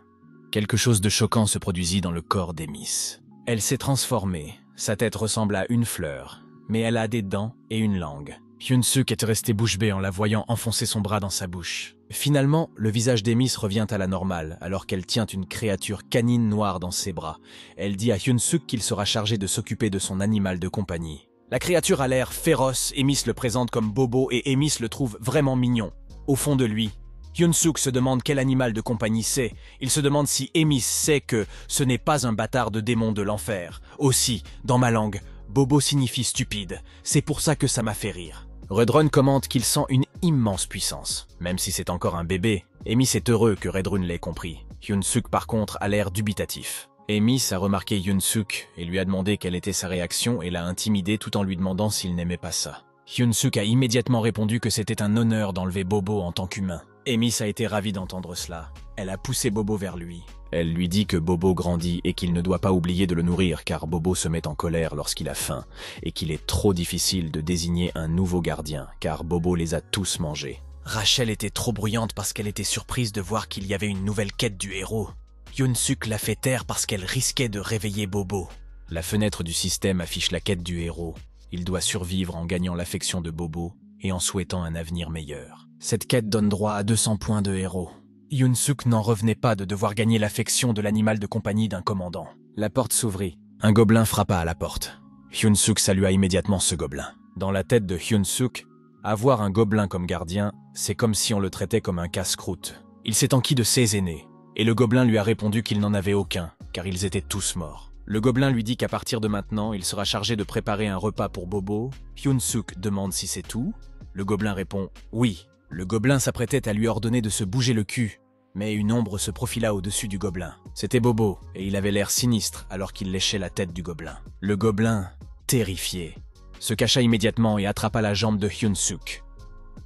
Quelque chose de choquant se produisit dans le corps d'Emis. Elle s'est transformée, sa tête ressemble à une fleur, mais elle a des dents et une langue. Hyun-suk est resté bouche bée en la voyant enfoncer son bras dans sa bouche. Finalement, le visage d'Emis revient à la normale, alors qu'elle tient une créature canine noire dans ses bras. Elle dit à Hyun-suk qu'il sera chargé de s'occuper de son animal de compagnie. La créature a l'air féroce, Emis le présente comme Bobo et Emis le trouve vraiment mignon. Au fond de lui, Hyun-suk se demande quel animal de compagnie c'est. Il se demande si Emis sait que ce n'est pas un bâtard de démon de l'enfer. Aussi, dans ma langue, Bobo signifie stupide. C'est pour ça que ça m'a fait rire. Redrun commente qu'il sent une immense puissance. Même si c'est encore un bébé, Emis est heureux que Redrun l'ait compris. Hyun-suk par contre a l'air dubitatif. Emis a remarqué Hyun-suk et lui a demandé quelle était sa réaction et l'a intimidé tout en lui demandant s'il n'aimait pas ça. Hyun-suk a immédiatement répondu que c'était un honneur d'enlever Bobo en tant qu'humain. Emis a été ravie d'entendre cela. Elle a poussé Bobo vers lui. Elle lui dit que Bobo grandit et qu'il ne doit pas oublier de le nourrir car Bobo se met en colère lorsqu'il a faim et qu'il est trop difficile de désigner un nouveau gardien car Bobo les a tous mangés. Rachel était trop bruyante parce qu'elle était surprise de voir qu'il y avait une nouvelle quête du héros. Hyun-suk l'a fait taire parce qu'elle risquait de réveiller Bobo. La fenêtre du système affiche la quête du héros. Il doit survivre en gagnant l'affection de Bobo et en souhaitant un avenir meilleur. Cette quête donne droit à 200 points de héros. Hyun-suk n'en revenait pas de devoir gagner l'affection de l'animal de compagnie d'un commandant. La porte s'ouvrit. Un gobelin frappa à la porte. Hyun-suk salua immédiatement ce gobelin. Dans la tête de Hyun-suk, avoir un gobelin comme gardien, c'est comme si on le traitait comme un casse-croûte. Il s'est enquis de ses aînés. Et le gobelin lui a répondu qu'il n'en avait aucun, car ils étaient tous morts. Le gobelin lui dit qu'à partir de maintenant, il sera chargé de préparer un repas pour Bobo. Hyun-suk demande si c'est tout. Le gobelin répond « oui ». Le gobelin s'apprêtait à lui ordonner de se bouger le cul, mais une ombre se profila au-dessus du gobelin. C'était Bobo, et il avait l'air sinistre alors qu'il léchait la tête du gobelin. Le gobelin, terrifié, se cacha immédiatement et attrapa la jambe de Hyun-suk.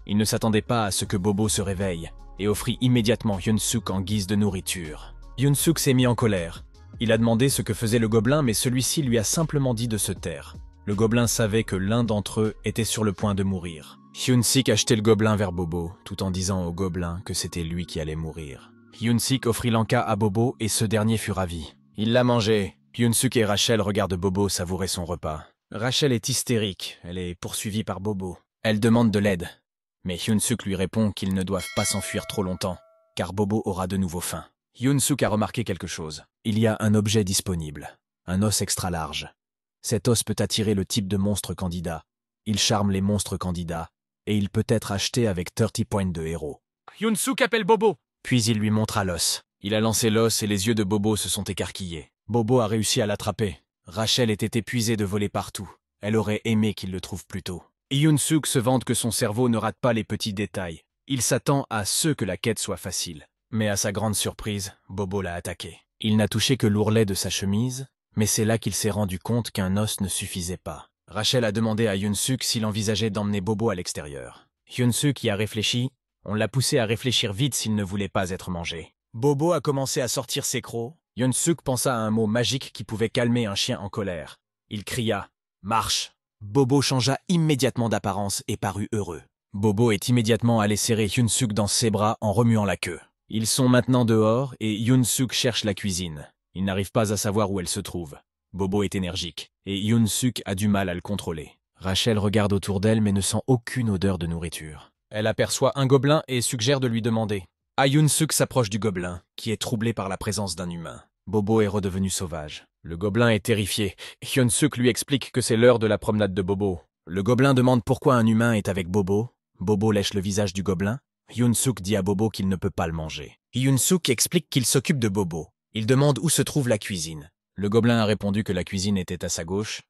Il ne s'attendait pas à ce que Bobo se réveille, et offrit immédiatement Hyun-suk en guise de nourriture. Hyun-suk s'est mis en colère. Il a demandé ce que faisait le gobelin, mais celui-ci lui a simplement dit de se taire. Le gobelin savait que l'un d'entre eux était sur le point de mourir. Hyun-sik achetait le gobelin vers Bobo, tout en disant au gobelin que c'était lui qui allait mourir. Hyun-sik offrit l'anka à Bobo et ce dernier fut ravi. Il l'a mangé. Hyun-suk et Rachel regardent Bobo savourer son repas. Rachel est hystérique, elle est poursuivie par Bobo. Elle demande de l'aide. Mais Hyun-suk lui répond qu'ils ne doivent pas s'enfuir trop longtemps, car Bobo aura de nouveau faim. Hyun-suk a remarqué quelque chose. Il y a un objet disponible, un os extra large. Cet os peut attirer le type de monstre candidat. Il charme les monstres candidats, et il peut être acheté avec 30 points de héros. Hyun-suk appelle Bobo. Puis il lui montra l'os. Il a lancé l'os et les yeux de Bobo se sont écarquillés. Bobo a réussi à l'attraper. Rachel était épuisée de voler partout. Elle aurait aimé qu'il le trouve plus tôt. Hyun-suk se vante que son cerveau ne rate pas les petits détails. Il s'attend à ce que la quête soit facile. Mais à sa grande surprise, Bobo l'a attaqué. Il n'a touché que l'ourlet de sa chemise, mais c'est là qu'il s'est rendu compte qu'un os ne suffisait pas. Rachel a demandé à Hyun-suk s'il envisageait d'emmener Bobo à l'extérieur. Hyun-suk y a réfléchi. On l'a poussé à réfléchir vite s'il ne voulait pas être mangé. Bobo a commencé à sortir ses crocs. Hyun-suk pensa à un mot magique qui pouvait calmer un chien en colère. Il cria « Marche !» Bobo changea immédiatement d'apparence et parut heureux. Bobo est immédiatement allé serrer Hyun-suk dans ses bras en remuant la queue. Ils sont maintenant dehors et Hyun-suk cherche la cuisine. Il n'arrive pas à savoir où elle se trouve. Bobo est énergique et Hyun-suk a du mal à le contrôler. Rachel regarde autour d'elle mais ne sent aucune odeur de nourriture. Elle aperçoit un gobelin et suggère de lui demander. Hyun-suk s'approche du gobelin, qui est troublé par la présence d'un humain. Bobo est redevenu sauvage. Le gobelin est terrifié. Hyun-suk lui explique que c'est l'heure de la promenade de Bobo. Le gobelin demande pourquoi un humain est avec Bobo. Bobo lèche le visage du gobelin. Hyun-suk dit à Bobo qu'il ne peut pas le manger. Hyun-suk explique qu'il s'occupe de Bobo. Il demande où se trouve la cuisine. Le gobelin a répondu que la cuisine était à sa gauche,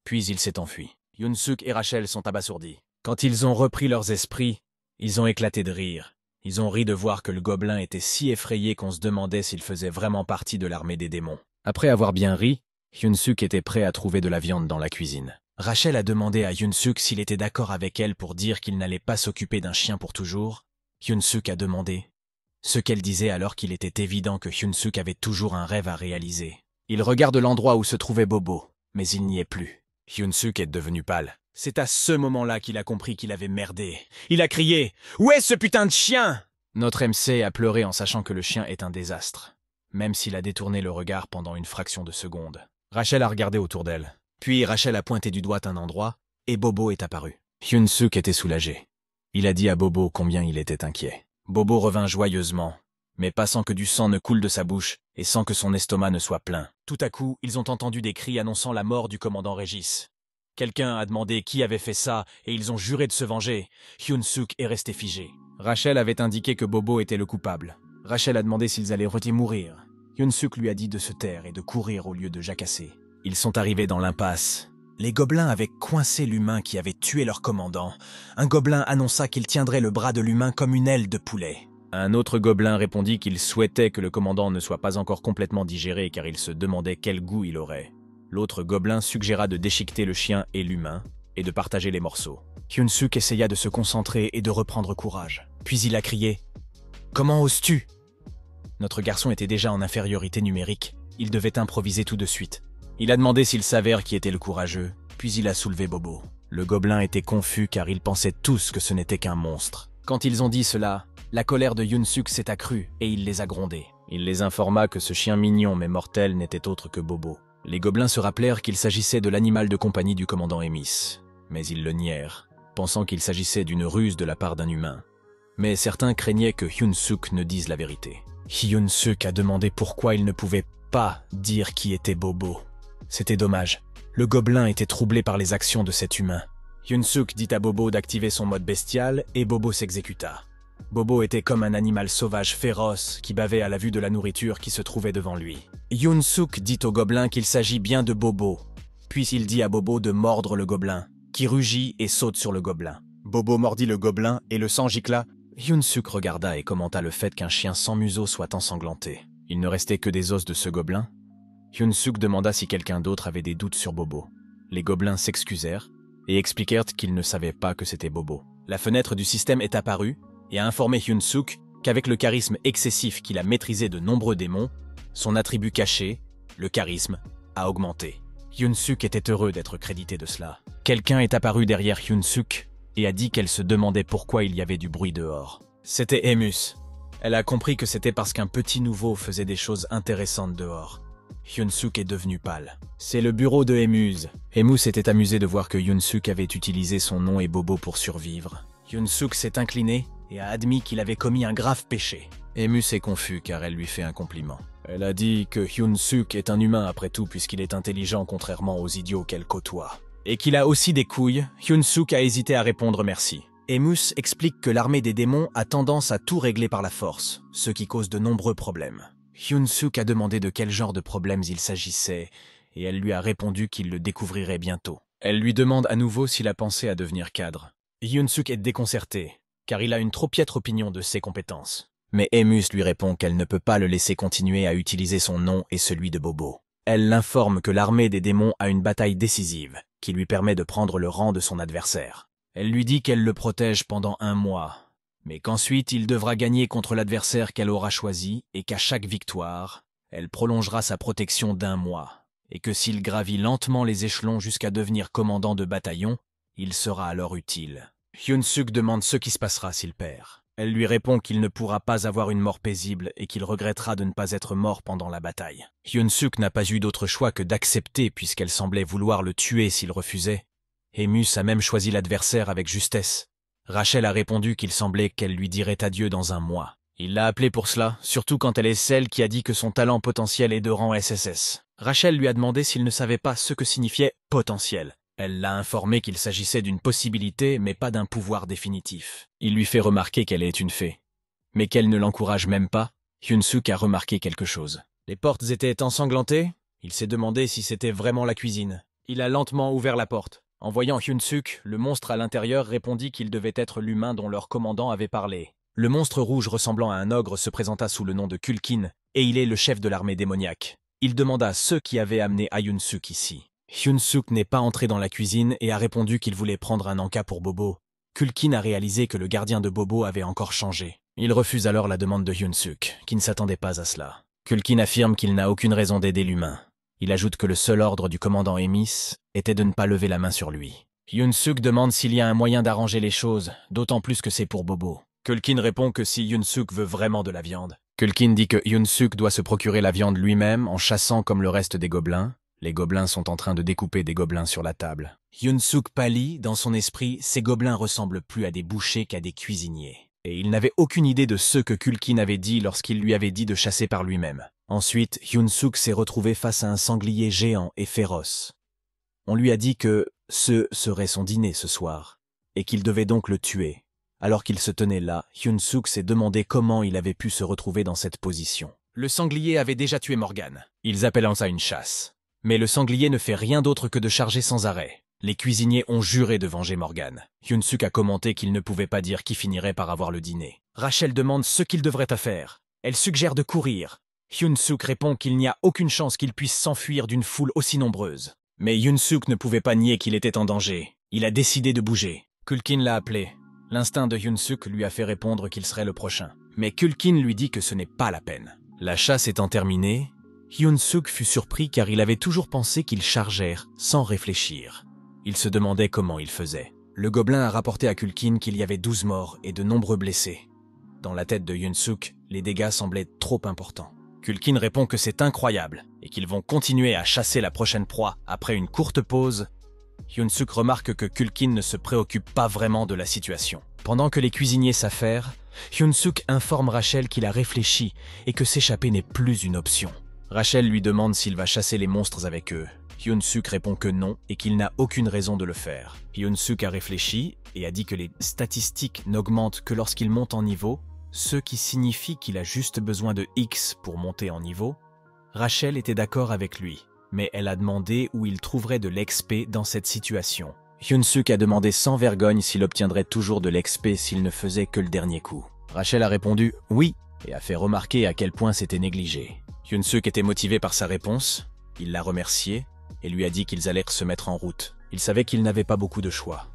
puis il s'est enfui. Hyun-suk et Rachel sont abasourdis. Quand ils ont repris leurs esprits, ils ont éclaté de rire. Ils ont ri de voir que le gobelin était si effrayé qu'on se demandait s'il faisait vraiment partie de l'armée des démons. Après avoir bien ri, Hyun-suk était prêt à trouver de la viande dans la cuisine. Rachel a demandé à Hyun-suk s'il était d'accord avec elle pour dire qu'il n'allait pas s'occuper d'un chien pour toujours. Hyun-suk a demandé ce qu'elle disait alors qu'il était évident que Hyun-suk avait toujours un rêve à réaliser. Il regarde l'endroit où se trouvait Bobo, mais il n'y est plus. Hyun-suk est devenu pâle. C'est à ce moment-là qu'il a compris qu'il avait merdé. Il a crié « Où est ce putain de chien ?» Notre MC a pleuré en sachant que le chien est un désastre, même s'il a détourné le regard pendant une fraction de seconde. Rachel a regardé autour d'elle. Puis Rachel a pointé du doigt un endroit, et Bobo est apparu. Hyun-suk était soulagé. Il a dit à Bobo combien il était inquiet. Bobo revint joyeusement, mais pas sans que du sang ne coule de sa bouche et sans que son estomac ne soit plein. Tout à coup, ils ont entendu des cris annonçant la mort du commandant Régis. Quelqu'un a demandé qui avait fait ça et ils ont juré de se venger. Hyun-suk est resté figé. Rachel avait indiqué que Bobo était le coupable. Rachel a demandé s'ils allaient mourir. Hyun-suk lui a dit de se taire et de courir au lieu de jacasser. Ils sont arrivés dans l'impasse. Les gobelins avaient coincé l'humain qui avait tué leur commandant. Un gobelin annonça qu'il tiendrait le bras de l'humain comme une aile de poulet. Un autre gobelin répondit qu'il souhaitait que le commandant ne soit pas encore complètement digéré car il se demandait quel goût il aurait. L'autre gobelin suggéra de déchiqueter le chien et l'humain et de partager les morceaux. Hyun-suk essaya de se concentrer et de reprendre courage. Puis il a crié « Comment oses-tu » Notre garçon était déjà en infériorité numérique. Il devait improviser tout de suite. Il a demandé s'il s'avère qui était le courageux, puis il a soulevé Bobo. Le gobelin était confus car ils pensaient tous que ce n'était qu'un monstre. Quand ils ont dit cela, la colère de Hyun-suk s'est accrue et il les a grondés. Il les informa que ce chien mignon mais mortel n'était autre que Bobo. Les gobelins se rappelèrent qu'il s'agissait de l'animal de compagnie du commandant Emis, mais ils le nièrent, pensant qu'il s'agissait d'une ruse de la part d'un humain. Mais certains craignaient que Hyun-suk ne dise la vérité. Hyun-suk a demandé pourquoi il ne pouvait pas dire qui était Bobo. C'était dommage. Le gobelin était troublé par les actions de cet humain. Hyun-suk dit à Bobo d'activer son mode bestial et Bobo s'exécuta. Bobo était comme un animal sauvage féroce qui bavait à la vue de la nourriture qui se trouvait devant lui. Hyun-suk dit au gobelin qu'il s'agit bien de Bobo. Puis il dit à Bobo de mordre le gobelin, qui rugit et saute sur le gobelin. Bobo mordit le gobelin et le sang gicla. Hyun-suk regarda et commenta le fait qu'un chien sans museau soit ensanglanté. Il ne restait que des os de ce gobelin. Hyun-suk demanda si quelqu'un d'autre avait des doutes sur Bobo. Les gobelins s'excusèrent et expliquèrent qu'ils ne savaient pas que c'était Bobo. La fenêtre du système est apparue et a informé Hyun-suk qu'avec le charisme excessif qu'il a maîtrisé de nombreux démons, son attribut caché, le charisme, a augmenté. Hyun-suk était heureux d'être crédité de cela. Quelqu'un est apparu derrière Hyun-suk et a dit qu'elle se demandait pourquoi il y avait du bruit dehors. C'était Emus. Elle a compris que c'était parce qu'un petit nouveau faisait des choses intéressantes dehors. Hyun-suk est devenu pâle. C'est le bureau de Emus. Emus s'était amusé de voir que Hyun-suk avait utilisé son nom et Bobo pour survivre. Hyun-suk s'est incliné et a admis qu'il avait commis un grave péché. Emus est confus car elle lui fait un compliment. Elle a dit que Hyun-suk est un humain après tout puisqu'il est intelligent contrairement aux idiots qu'elle côtoie. Et qu'il a aussi des couilles, Hyun-suk a hésité à répondre merci. Emus explique que l'armée des démons a tendance à tout régler par la force, ce qui cause de nombreux problèmes. Hyun-suk a demandé de quel genre de problèmes il s'agissait, et elle lui a répondu qu'il le découvrirait bientôt. Elle lui demande à nouveau s'il a pensé à devenir cadre. Hyun-suk est déconcerté, car il a une trop piètre opinion de ses compétences. Mais Emus lui répond qu'elle ne peut pas le laisser continuer à utiliser son nom et celui de Bobo. Elle l'informe que l'armée des démons a une bataille décisive, qui lui permet de prendre le rang de son adversaire. Elle lui dit qu'elle le protège pendant 1 mois, mais qu'ensuite il devra gagner contre l'adversaire qu'elle aura choisi et qu'à chaque victoire, elle prolongera sa protection d'1 mois, et que s'il gravit lentement les échelons jusqu'à devenir commandant de bataillon, il sera alors utile. Hyun-suk demande ce qui se passera s'il perd. Elle lui répond qu'il ne pourra pas avoir une mort paisible et qu'il regrettera de ne pas être mort pendant la bataille. Hyun-suk n'a pas eu d'autre choix que d'accepter puisqu'elle semblait vouloir le tuer s'il refusait. Emus a même choisi l'adversaire avec justesse. Rachel a répondu qu'il semblait qu'elle lui dirait adieu dans 1 mois. Il l'a appelée pour cela, surtout quand elle est celle qui a dit que son talent potentiel est de rang SSS. Rachel lui a demandé s'il ne savait pas ce que signifiait « potentiel ». Elle l'a informé qu'il s'agissait d'une possibilité, mais pas d'un pouvoir définitif. Il lui fait remarquer qu'elle est une fée. Mais qu'elle ne l'encourage même pas, Hyun-suk a remarqué quelque chose. Les portes étaient ensanglantées. Il s'est demandé si c'était vraiment la cuisine. Il a lentement ouvert la porte. En voyant Hyun-suk, le monstre à l'intérieur répondit qu'il devait être l'humain dont leur commandant avait parlé. Le monstre rouge ressemblant à un ogre se présenta sous le nom de Kulkin, et il est le chef de l'armée démoniaque. Il demanda ceux qui avaient amené Hyun-suk ici. Hyun-suk n'est pas entré dans la cuisine et a répondu qu'il voulait prendre un encas pour Bobo. Kulkin a réalisé que le gardien de Bobo avait encore changé. Il refuse alors la demande de Hyun-suk, qui ne s'attendait pas à cela. Kulkin affirme qu'il n'a aucune raison d'aider l'humain. Il ajoute que le seul ordre du commandant Emis était de ne pas lever la main sur lui. Hyun-suk demande s'il y a un moyen d'arranger les choses, d'autant plus que c'est pour Bobo. Kulkin répond que si Hyun-suk veut vraiment de la viande. Kulkin dit que Hyun-suk doit se procurer la viande lui-même en chassant comme le reste des gobelins. Les gobelins sont en train de découper des gobelins sur la table. Hyun-suk pâlit, dans son esprit, ces gobelins ressemblent plus à des bouchers qu'à des cuisiniers. Et il n'avait aucune idée de ce que Kulkin avait dit lorsqu'il lui avait dit de chasser par lui-même. Ensuite, Hyun-suk s'est retrouvé face à un sanglier géant et féroce. On lui a dit que ce serait son dîner ce soir, et qu'il devait donc le tuer. Alors qu'il se tenait là, Hyun-suk s'est demandé comment il avait pu se retrouver dans cette position. Le sanglier avait déjà tué Morgan. Ils appellent ça une chasse. Mais le sanglier ne fait rien d'autre que de charger sans arrêt. Les cuisiniers ont juré de venger Morgan. Hyun-suk a commenté qu'il ne pouvait pas dire qui finirait par avoir le dîner. Rachel demande ce qu'il devrait faire. Elle suggère de courir. Hyun-suk répond qu'il n'y a aucune chance qu'il puisse s'enfuir d'une foule aussi nombreuse. Mais Hyun-suk ne pouvait pas nier qu'il était en danger. Il a décidé de bouger. Kulkin l'a appelé. L'instinct de Hyun-suk lui a fait répondre qu'il serait le prochain. Mais Kulkin lui dit que ce n'est pas la peine. La chasse étant terminée, Hyun-suk fut surpris car il avait toujours pensé qu'ils chargèrent sans réfléchir. Il se demandait comment ils faisaient. Le gobelin a rapporté à Kulkin qu'il y avait 12 morts et de nombreux blessés. Dans la tête de Hyun-suk, les dégâts semblaient trop importants. Kulkin répond que c'est incroyable et qu'ils vont continuer à chasser la prochaine proie après une courte pause. Hyun-suk remarque que Kulkin ne se préoccupe pas vraiment de la situation. Pendant que les cuisiniers s'affairent, Hyun-suk informe Rachel qu'il a réfléchi et que s'échapper n'est plus une option. Rachel lui demande s'il va chasser les monstres avec eux. Hyun-suk répond que non et qu'il n'a aucune raison de le faire. Hyun-suk a réfléchi et a dit que les statistiques n'augmentent que lorsqu'il monte en niveau, ce qui signifie qu'il a juste besoin de X pour monter en niveau. Rachel était d'accord avec lui, mais elle a demandé où il trouverait de l'XP dans cette situation. Hyun-suk a demandé sans vergogne s'il obtiendrait toujours de l'XP s'il ne faisait que le dernier coup. Rachel a répondu « oui » et a fait remarquer à quel point c'était négligé. Hyun-suk était motivé par sa réponse, il l'a remercié et lui a dit qu'ils allaient se mettre en route. Il savait qu'il n'avait pas beaucoup de choix.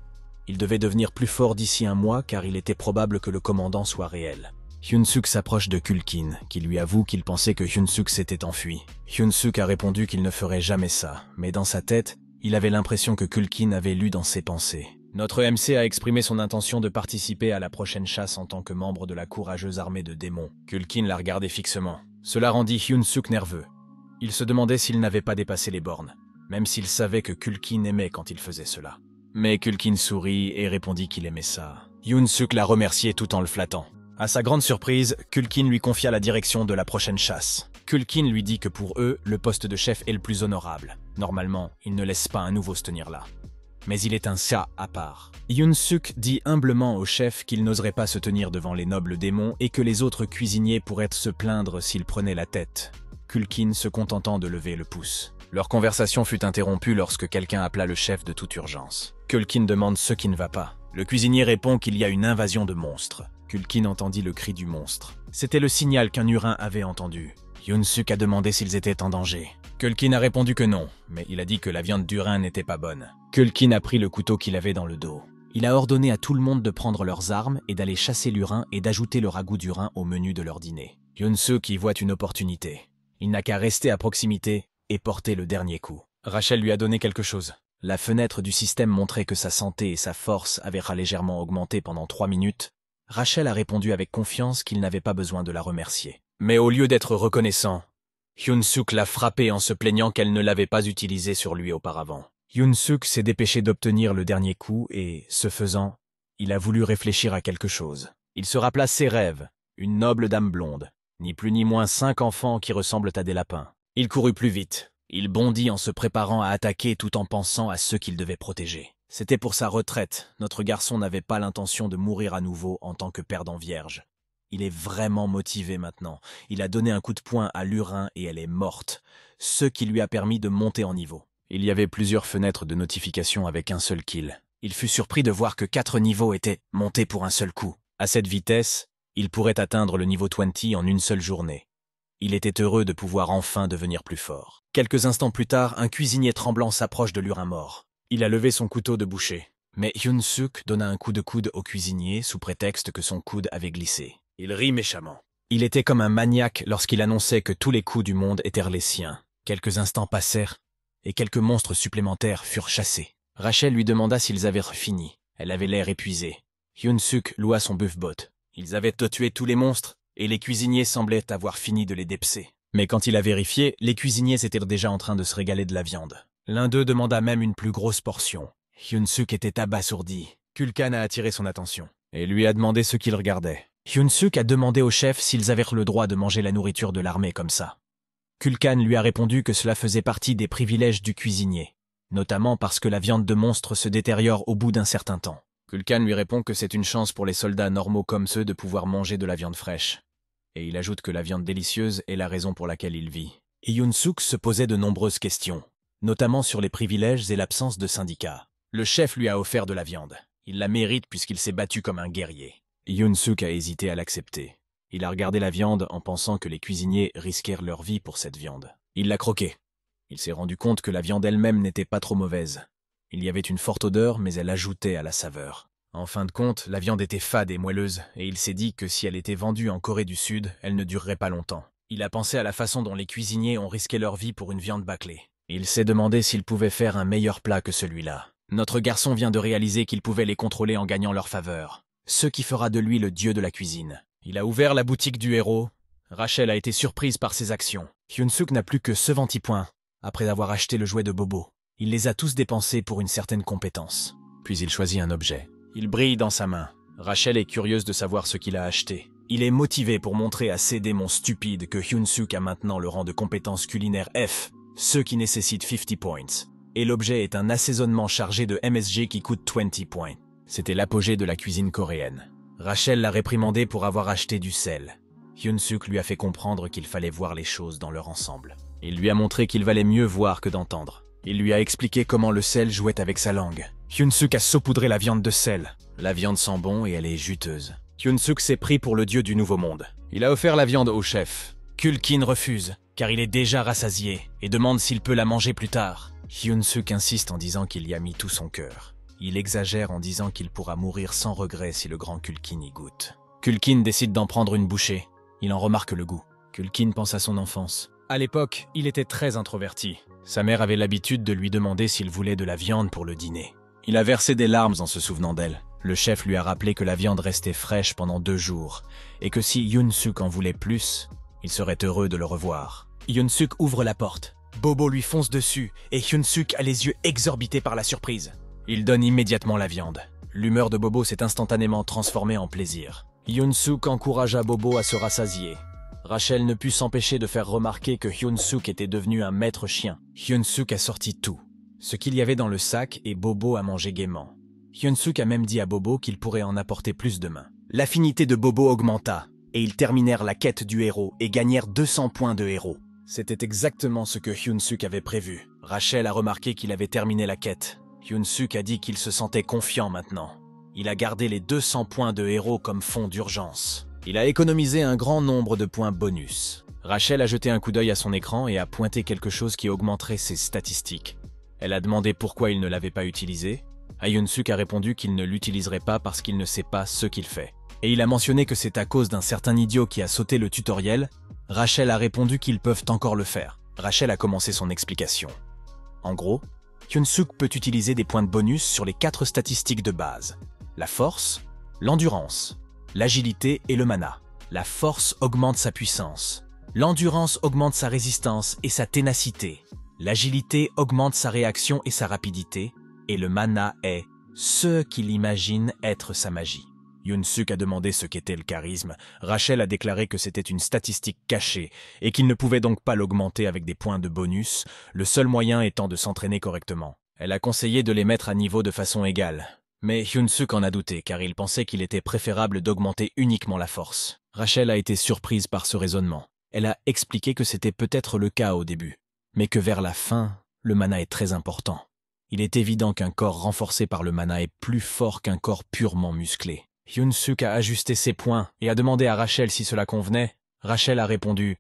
Il devait devenir plus fort d'ici 1 mois car il était probable que le commandant soit réel. Hyun-suk s'approche de Kulkin, qui lui avoue qu'il pensait que Hyun-suk s'était enfui. Hyun-suk a répondu qu'il ne ferait jamais ça, mais dans sa tête, il avait l'impression que Kulkin avait lu dans ses pensées. Notre MC a exprimé son intention de participer à la prochaine chasse en tant que membre de la courageuse armée de démons. Kulkin la regardait fixement. Cela rendit Hyun-suk nerveux. Il se demandait s'il n'avait pas dépassé les bornes, même s'il savait que Kulkin aimait quand il faisait cela. Mais Kulkin sourit et répondit qu'il aimait ça. Hyun-suk la remerciait tout en le flattant. À sa grande surprise, Kulkin lui confia la direction de la prochaine chasse. Kulkin lui dit que pour eux, le poste de chef est le plus honorable. Normalement, il ne laisse pas un nouveau se tenir là. Mais il est un ça à part. Hyun-suk dit humblement au chef qu'il n'oserait pas se tenir devant les nobles démons et que les autres cuisiniers pourraient se plaindre s'il prenait la tête. Kulkin se contentant de lever le pouce. Leur conversation fut interrompue lorsque quelqu'un appela le chef de toute urgence. Kulkin demande ce qui ne va pas. Le cuisinier répond qu'il y a une invasion de monstres. Kulkin entendit le cri du monstre. C'était le signal qu'un Urin avait entendu. Hyun-suk a demandé s'ils étaient en danger. Kulkin a répondu que non, mais il a dit que la viande d'Urin n'était pas bonne. Kulkin a pris le couteau qu'il avait dans le dos. Il a ordonné à tout le monde de prendre leurs armes et d'aller chasser l'Urin et d'ajouter le ragoût d'Urin au menu de leur dîner. Hyun-suk y voit une opportunité. Il n'a qu'à rester à proximité et porter le dernier coup. Rachel lui a donné quelque chose. La fenêtre du système montrait que sa santé et sa force avaient légèrement augmenté pendant 3 minutes. Rachel a répondu avec confiance qu'il n'avait pas besoin de la remercier. Mais au lieu d'être reconnaissant, Hyun-suk l'a frappé en se plaignant qu'elle ne l'avait pas utilisé sur lui auparavant. Hyun-suk s'est dépêché d'obtenir le dernier coup et, ce faisant, il a voulu réfléchir à quelque chose. Il se rappela ses rêves, une noble dame blonde, ni plus ni moins 5 enfants qui ressemblent à des lapins. Il courut plus vite. Il bondit en se préparant à attaquer tout en pensant à ceux qu'il devait protéger. C'était pour sa retraite. Notre garçon n'avait pas l'intention de mourir à nouveau en tant que perdant vierge. Il est vraiment motivé maintenant. Il a donné un coup de poing à l'Urin et elle est morte, ce qui lui a permis de monter en niveau. Il y avait plusieurs fenêtres de notification avec un seul kill. Il fut surpris de voir que 4 niveaux étaient montés pour un seul coup. À cette vitesse, il pourrait atteindre le niveau 20 en une seule journée. Il était heureux de pouvoir enfin devenir plus fort. Quelques instants plus tard, un cuisinier tremblant s'approche de l'Urin mort. Il a levé son couteau de boucher. Mais Hyun-suk donna un coup de coude au cuisinier sous prétexte que son coude avait glissé. Il rit méchamment. Il était comme un maniaque lorsqu'il annonçait que tous les coups du monde étaient les siens. Quelques instants passèrent et quelques monstres supplémentaires furent chassés. Rachel lui demanda s'ils avaient fini. Elle avait l'air épuisée. Hyun-suk loua son buff-bot. Ils avaient tué tous les monstres et les cuisiniers semblaient avoir fini de les dépecer. Mais quand il a vérifié, les cuisiniers étaient déjà en train de se régaler de la viande. L'un d'eux demanda même une plus grosse portion. Hyun-suk était abasourdi. Kulkan a attiré son attention et lui a demandé ce qu'il regardait. Hyun-suk a demandé au chef s'ils avaient le droit de manger la nourriture de l'armée comme ça. Kulkan lui a répondu que cela faisait partie des privilèges du cuisinier, notamment parce que la viande de monstre se détériore au bout d'un certain temps. Kulkan lui répond que c'est une chance pour les soldats normaux comme ceux de pouvoir manger de la viande fraîche. Et il ajoute que la viande délicieuse est la raison pour laquelle il vit. Hyun-suk se posait de nombreuses questions, notamment sur les privilèges et l'absence de syndicats. Le chef lui a offert de la viande. Il la mérite puisqu'il s'est battu comme un guerrier. Hyun-suk a hésité à l'accepter. Il a regardé la viande en pensant que les cuisiniers risquèrent leur vie pour cette viande. Il l'a croquée. Il s'est rendu compte que la viande elle-même n'était pas trop mauvaise. Il y avait une forte odeur, mais elle ajoutait à la saveur. En fin de compte, la viande était fade et moelleuse, et il s'est dit que si elle était vendue en Corée du Sud, elle ne durerait pas longtemps. Il a pensé à la façon dont les cuisiniers ont risqué leur vie pour une viande bâclée. Il s'est demandé s'il pouvait faire un meilleur plat que celui-là. Notre garçon vient de réaliser qu'il pouvait les contrôler en gagnant leur faveur, ce qui fera de lui le dieu de la cuisine. Il a ouvert la boutique du héros. Rachel a été surprise par ses actions. Hyun-suk n'a plus que 70 points, après avoir acheté le jouet de Bobo. Il les a tous dépensés pour une certaine compétence. Puis il choisit un objet. Il brille dans sa main. Rachel est curieuse de savoir ce qu'il a acheté. Il est motivé pour montrer à ces démons stupides que Hyun-suk a maintenant le rang de compétence culinaire F, ce qui nécessite 50 points. Et l'objet est un assaisonnement chargé de MSG qui coûte 20 points. C'était l'apogée de la cuisine coréenne. Rachel l'a réprimandé pour avoir acheté du sel. Hyun-suk lui a fait comprendre qu'il fallait voir les choses dans leur ensemble. Il lui a montré qu'il valait mieux voir que d'entendre. Il lui a expliqué comment le sel jouait avec sa langue. Hyun-suk a saupoudré la viande de sel. La viande sent bon et elle est juteuse. Hyun-suk s'est pris pour le dieu du nouveau monde. Il a offert la viande au chef. Kulkin refuse, car il est déjà rassasié, et demande s'il peut la manger plus tard. Hyun-suk insiste en disant qu'il y a mis tout son cœur. Il exagère en disant qu'il pourra mourir sans regret si le grand Kulkin y goûte. Kulkin décide d'en prendre une bouchée. Il en remarque le goût. Kulkin pense à son enfance. À l'époque, il était très introverti. Sa mère avait l'habitude de lui demander s'il voulait de la viande pour le dîner. Il a versé des larmes en se souvenant d'elle. Le chef lui a rappelé que la viande restait fraîche pendant 2 jours, et que si Yoon-suk en voulait plus, il serait heureux de le revoir. Yoon-suk ouvre la porte. Bobo lui fonce dessus, et Yoon-suk a les yeux exorbités par la surprise. Il donne immédiatement la viande. L'humeur de Bobo s'est instantanément transformée en plaisir. Yoon-suk encouragea Bobo à se rassasier. Rachel ne put s'empêcher de faire remarquer que Yoon-suk était devenu un maître chien. Yoon-suk a sorti tout, ce qu'il y avait dans le sac, et Bobo a mangé gaiement. Yoon-suk a même dit à Bobo qu'il pourrait en apporter plus demain. L'affinité de Bobo augmenta, et ils terminèrent la quête du héros et gagnèrent 200 points de héros. C'était exactement ce que Yoon-suk avait prévu. Rachel a remarqué qu'il avait terminé la quête. Yoon-suk a dit qu'il se sentait confiant maintenant. Il a gardé les 200 points de héros comme fonds d'urgence. Il a économisé un grand nombre de points bonus. Rachel a jeté un coup d'œil à son écran et a pointé quelque chose qui augmenterait ses statistiques. Elle a demandé pourquoi il ne l'avait pas utilisé. Yoon-suk a répondu qu'il ne l'utiliserait pas parce qu'il ne sait pas ce qu'il fait. Et il a mentionné que c'est à cause d'un certain idiot qui a sauté le tutoriel. Rachel a répondu qu'ils peuvent encore le faire. Rachel a commencé son explication. En gros, Yoon-suk peut utiliser des points de bonus sur les 4 statistiques de base. La force, l'endurance, l'agilité et le mana. La force augmente sa puissance. L'endurance augmente sa résistance et sa ténacité. L'agilité augmente sa réaction et sa rapidité. Et le mana est ce qu'il imagine être sa magie. Yoon-suk a demandé ce qu'était le charisme. Rachel a déclaré que c'était une statistique cachée et qu'il ne pouvait donc pas l'augmenter avec des points de bonus, le seul moyen étant de s'entraîner correctement. Elle a conseillé de les mettre à niveau de façon égale. Mais Yoon-suk en a douté car il pensait qu'il était préférable d'augmenter uniquement la force. Rachel a été surprise par ce raisonnement. Elle a expliqué que c'était peut-être le cas au début, mais que vers la fin, le mana est très important. Il est évident qu'un corps renforcé par le mana est plus fort qu'un corps purement musclé. Yoon-suk a ajusté ses points et a demandé à Rachel si cela convenait. Rachel a répondu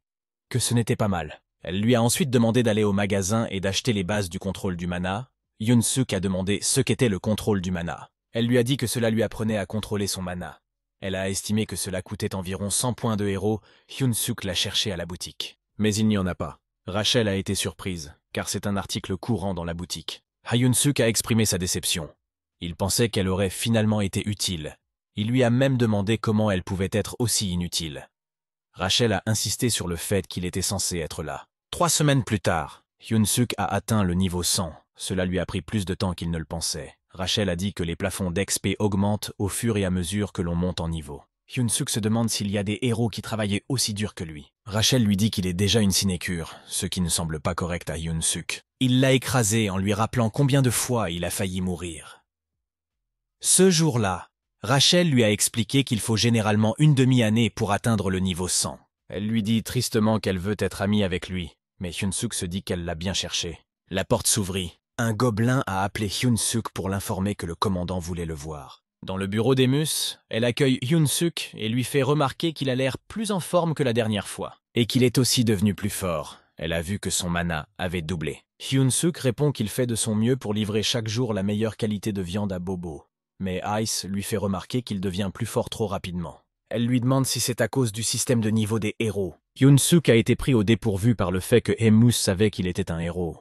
que ce n'était pas mal. Elle lui a ensuite demandé d'aller au magasin et d'acheter les bases du contrôle du mana. Yoon-suk a demandé ce qu'était le contrôle du mana. Elle lui a dit que cela lui apprenait à contrôler son mana. Elle a estimé que cela coûtait environ 100 points de héros. Yoon-suk l'a cherché à la boutique. Mais il n'y en a pas. Rachel a été surprise, car c'est un article courant dans la boutique. Yoon-suk a exprimé sa déception. Il pensait qu'elle aurait finalement été utile. Il lui a même demandé comment elle pouvait être aussi inutile. Rachel a insisté sur le fait qu'il était censé être là. 3 semaines plus tard, Yoon-suk a atteint le niveau 100. Cela lui a pris plus de temps qu'il ne le pensait. Rachel a dit que les plafonds d'XP augmentent au fur et à mesure que l'on monte en niveau. Yoon-suk se demande s'il y a des héros qui travaillaient aussi dur que lui. Rachel lui dit qu'il est déjà une sinécure, ce qui ne semble pas correct à Yoon-suk. Il l'a écrasé en lui rappelant combien de fois il a failli mourir. Ce jour-là, Rachel lui a expliqué qu'il faut généralement une demi-année pour atteindre le niveau 100. Elle lui dit tristement qu'elle veut être amie avec lui, mais Yoon-suk se dit qu'elle l'a bien cherché. La porte s'ouvrit. Un gobelin a appelé Yoon-suk pour l'informer que le commandant voulait le voir. Dans le bureau d'Emus, elle accueille Yoon-suk et lui fait remarquer qu'il a l'air plus en forme que la dernière fois, et qu'il est aussi devenu plus fort. Elle a vu que son mana avait doublé. Yoon-suk répond qu'il fait de son mieux pour livrer chaque jour la meilleure qualité de viande à Bobo. Mais Ice lui fait remarquer qu'il devient plus fort trop rapidement. Elle lui demande si c'est à cause du système de niveau des héros. Yoon-suk a été pris au dépourvu par le fait que Emus savait qu'il était un héros.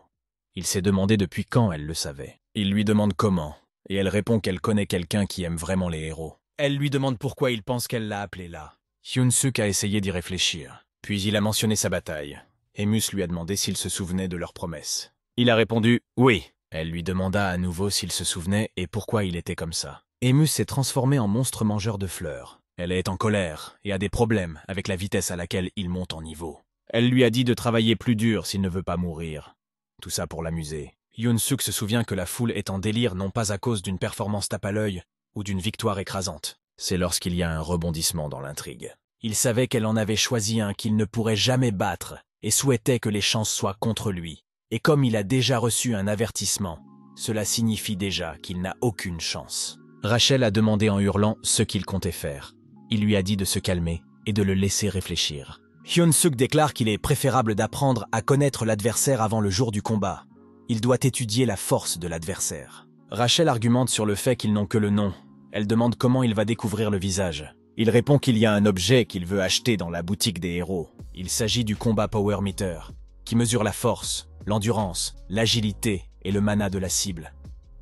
Il s'est demandé depuis quand elle le savait. Il lui demande comment, et elle répond qu'elle connaît quelqu'un qui aime vraiment les héros. Elle lui demande pourquoi il pense qu'elle l'a appelé là. Yoon-suk a essayé d'y réfléchir, puis il a mentionné sa bataille. Emus lui a demandé s'il se souvenait de leur promesse. Il a répondu « oui ». Elle lui demanda à nouveau s'il se souvenait et pourquoi il était comme ça. Emus s'est transformé en monstre mangeur de fleurs. Elle est en colère et a des problèmes avec la vitesse à laquelle il monte en niveau. Elle lui a dit de travailler plus dur s'il ne veut pas mourir. Tout ça pour l'amuser. Yoon-suk se souvient que la foule est en délire non pas à cause d'une performance tape à l'œil ou d'une victoire écrasante. C'est lorsqu'il y a un rebondissement dans l'intrigue. Il savait qu'elle en avait choisi un qu'il ne pourrait jamais battre et souhaitait que les chances soient contre lui. Et comme il a déjà reçu un avertissement, cela signifie déjà qu'il n'a aucune chance. Rachel a demandé en hurlant ce qu'il comptait faire. Il lui a dit de se calmer et de le laisser réfléchir. Yoon-suk déclare qu'il est préférable d'apprendre à connaître l'adversaire avant le jour du combat. Il doit étudier la force de l'adversaire. Rachel argumente sur le fait qu'ils n'ont que le nom. Elle demande comment il va découvrir le visage. Il répond qu'il y a un objet qu'il veut acheter dans la boutique des héros. Il s'agit du combat Power Meter, qui mesure la force, l'endurance, l'agilité et le mana de la cible.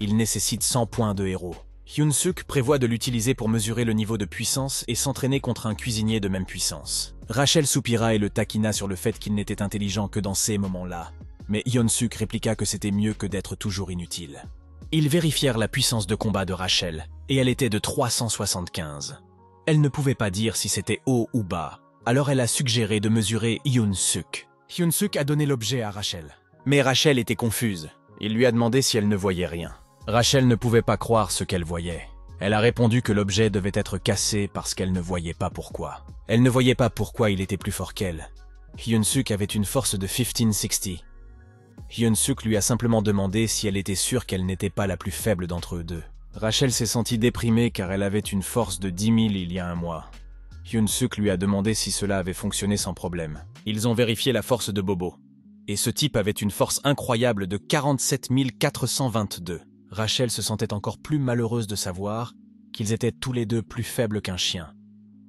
Il nécessite 100 points de héros. Hyun-suk prévoit de l'utiliser pour mesurer le niveau de puissance et s'entraîner contre un cuisinier de même puissance. Rachel soupira et le taquina sur le fait qu'il n'était intelligent que dans ces moments-là. Mais Hyun-suk répliqua que c'était mieux que d'être toujours inutile. Ils vérifièrent la puissance de combat de Rachel, et elle était de 375. Elle ne pouvait pas dire si c'était haut ou bas, alors elle a suggéré de mesurer Hyun-suk. Hyun-suk a donné l'objet à Rachel. Mais Rachel était confuse. Il lui a demandé si elle ne voyait rien. Rachel ne pouvait pas croire ce qu'elle voyait. Elle a répondu que l'objet devait être cassé parce qu'elle ne voyait pas pourquoi. Elle ne voyait pas pourquoi il était plus fort qu'elle. Hyun-suk avait une force de 1560. Hyun-suk lui a simplement demandé si elle était sûre qu'elle n'était pas la plus faible d'entre eux deux. Rachel s'est sentie déprimée car elle avait une force de 10 000 il y a un mois. Hyun-suk lui a demandé si cela avait fonctionné sans problème. Ils ont vérifié la force de Bobo. Et ce type avait une force incroyable de 47 422. Rachel se sentait encore plus malheureuse de savoir qu'ils étaient tous les deux plus faibles qu'un chien.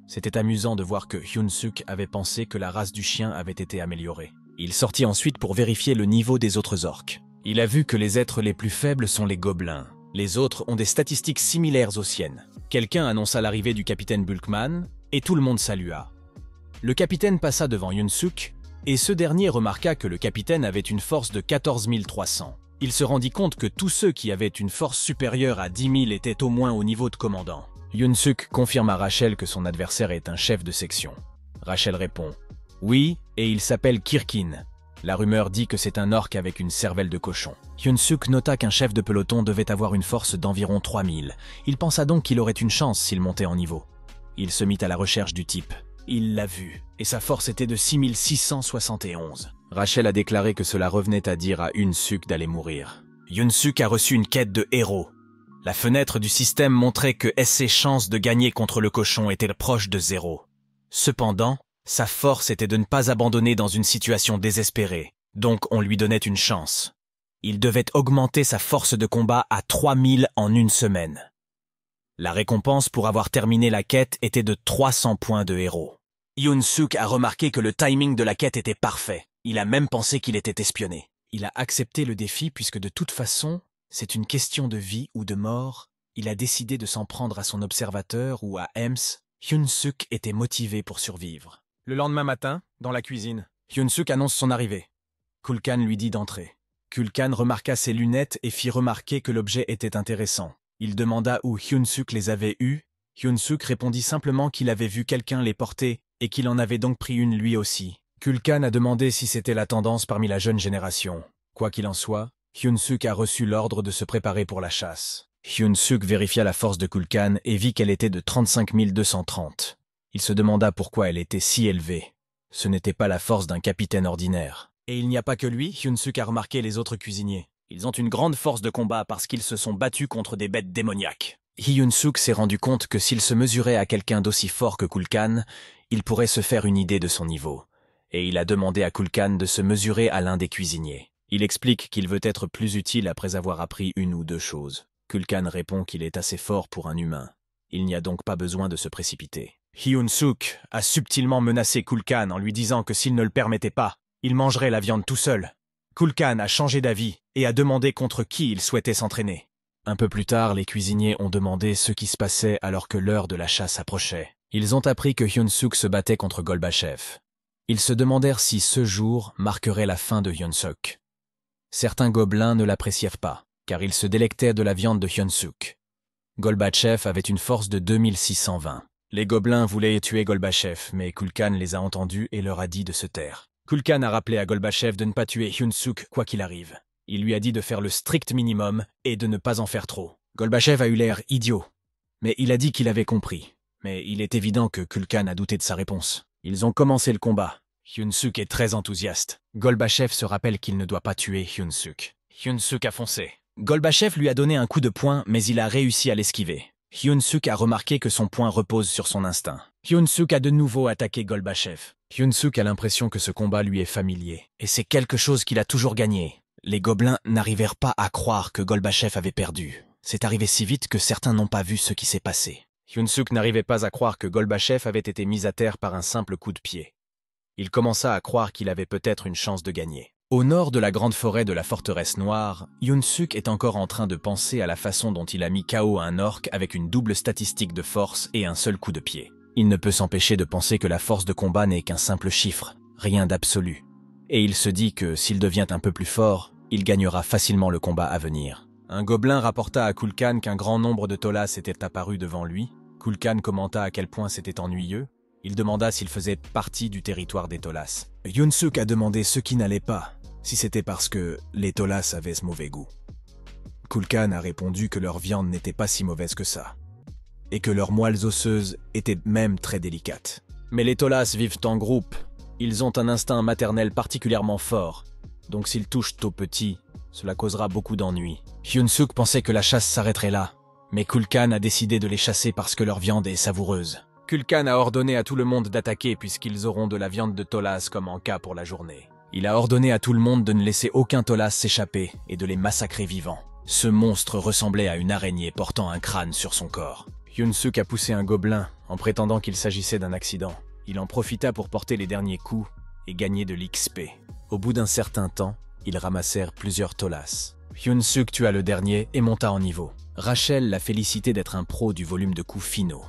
C'était amusant de voir que Hyun-suk avait pensé que la race du chien avait été améliorée. Il sortit ensuite pour vérifier le niveau des autres orques. Il a vu que les êtres les plus faibles sont les gobelins. Les autres ont des statistiques similaires aux siennes. Quelqu'un annonça l'arrivée du capitaine Bulkman, et tout le monde salua. Le capitaine passa devant Hyun-suk, et ce dernier remarqua que le capitaine avait une force de 14 300. Il se rendit compte que tous ceux qui avaient une force supérieure à 10 000 étaient au moins au niveau de commandant. Hyun-suk confirme à Rachel que son adversaire est un chef de section. Rachel répond « Oui, et il s'appelle Kirkin ». La rumeur dit que c'est un orc avec une cervelle de cochon. Hyun-suk nota qu'un chef de peloton devait avoir une force d'environ 3000. Il pensa donc qu'il aurait une chance s'il montait en niveau. Il se mit à la recherche du type. Il l'a vu, et sa force était de 6671. Rachel a déclaré que cela revenait à dire à Hyun-suk d'aller mourir. Hyun-suk a reçu une quête de héros. La fenêtre du système montrait que ses chances de gagner contre le cochon étaient proches de 0. Cependant, sa force était de ne pas abandonner dans une situation désespérée, donc on lui donnait une chance. Il devait augmenter sa force de combat à 3000 en une semaine. La récompense pour avoir terminé la quête était de 300 points de héros. Hyun-suk a remarqué que le timing de la quête était parfait. Il a même pensé qu'il était espionné. Il a accepté le défi puisque de toute façon, c'est une question de vie ou de mort. Il a décidé de s'en prendre à son observateur ou à Ems. Hyun-suk était motivé pour survivre. Le lendemain matin, dans la cuisine, Hyun-suk annonce son arrivée. Kulkan lui dit d'entrer. Kulkan remarqua ses lunettes et fit remarquer que l'objet était intéressant. Il demanda où Hyun-suk les avait eus. Hyun-suk répondit simplement qu'il avait vu quelqu'un les porter et qu'il en avait donc pris une lui aussi. Kulkan a demandé si c'était la tendance parmi la jeune génération. Quoi qu'il en soit, Hyun-suk a reçu l'ordre de se préparer pour la chasse. Hyun-suk vérifia la force de Kulkan et vit qu'elle était de 35 230. Il se demanda pourquoi elle était si élevée. Ce n'était pas la force d'un capitaine ordinaire. Et il n'y a pas que lui, Hyun-suk a remarqué les autres cuisiniers. Ils ont une grande force de combat parce qu'ils se sont battus contre des bêtes démoniaques. Hyun-suk s'est rendu compte que s'il se mesurait à quelqu'un d'aussi fort que Kulkan, il pourrait se faire une idée de son niveau. Et il a demandé à Kulkan de se mesurer à l'un des cuisiniers. Il explique qu'il veut être plus utile après avoir appris une ou deux choses. Kulkan répond qu'il est assez fort pour un humain. Il n'y a donc pas besoin de se précipiter. Hyun-suk a subtilement menacé Kulkan en lui disant que s'il ne le permettait pas, il mangerait la viande tout seul. Kulkan a changé d'avis et a demandé contre qui il souhaitait s'entraîner. Un peu plus tard, les cuisiniers ont demandé ce qui se passait alors que l'heure de la chasse approchait. Ils ont appris que Hyun-suk se battait contre Golbachev. Ils se demandèrent si ce jour marquerait la fin de Hyun-suk. Certains gobelins ne l'apprécièrent pas, car ils se délectaient de la viande de Hyun-suk. Golbachev avait une force de 2620. Les gobelins voulaient tuer Golbachev, mais Kulkan les a entendus et leur a dit de se taire. Kulkan a rappelé à Golbachev de ne pas tuer Hyun-suk quoi qu'il arrive. Il lui a dit de faire le strict minimum et de ne pas en faire trop. Golbachev a eu l'air idiot, mais il a dit qu'il avait compris. Mais il est évident que Kulkan a douté de sa réponse. Ils ont commencé le combat. Hyun-suk est très enthousiaste. Golbachev se rappelle qu'il ne doit pas tuer Hyun-suk. Hyun-suk a foncé. Golbachev lui a donné un coup de poing, mais il a réussi à l'esquiver. Hyun-suk a remarqué que son poing repose sur son instinct. Hyun-suk a de nouveau attaqué Golbachev. Hyun-suk a l'impression que ce combat lui est familier. Et c'est quelque chose qu'il a toujours gagné. Les gobelins n'arrivèrent pas à croire que Golbachev avait perdu. C'est arrivé si vite que certains n'ont pas vu ce qui s'est passé. Hyun-suk n'arrivait pas à croire que Golbachev avait été mis à terre par un simple coup de pied. Il commença à croire qu'il avait peut-être une chance de gagner. Au nord de la grande forêt de la forteresse noire, Yoon-suk est encore en train de penser à la façon dont il a mis KO un orc avec une double statistique de force et un seul coup de pied. Il ne peut s'empêcher de penser que la force de combat n'est qu'un simple chiffre, rien d'absolu. Et il se dit que s'il devient un peu plus fort, il gagnera facilement le combat à venir. Un gobelin rapporta à Kulkan qu'un grand nombre de Tolas étaient apparus devant lui. Kulkan commenta à quel point c'était ennuyeux. Il demanda s'il faisait partie du territoire des Tolas. Yoon-suk a demandé ce qui n'allait pas, si c'était parce que les Tolas avaient ce mauvais goût. Kulkan a répondu que leur viande n'était pas si mauvaise que ça, et que leurs moelles osseuses étaient même très délicates. Mais les Tolas vivent en groupe, ils ont un instinct maternel particulièrement fort, donc s'ils touchent aux petits, cela causera beaucoup d'ennuis. Yoon-suk pensait que la chasse s'arrêterait là, mais Kulkan a décidé de les chasser parce que leur viande est savoureuse. Kulkan a ordonné à tout le monde d'attaquer puisqu'ils auront de la viande de Tolas comme en cas pour la journée. Il a ordonné à tout le monde de ne laisser aucun Tolas s'échapper et de les massacrer vivants. Ce monstre ressemblait à une araignée portant un crâne sur son corps. Yoon-suk a poussé un gobelin en prétendant qu'il s'agissait d'un accident. Il en profita pour porter les derniers coups et gagner de l'XP. Au bout d'un certain temps, ils ramassèrent plusieurs Tolas. Yoon-suk tua le dernier et monta en niveau. Rachel l'a félicité d'être un pro du volume de coups finaux.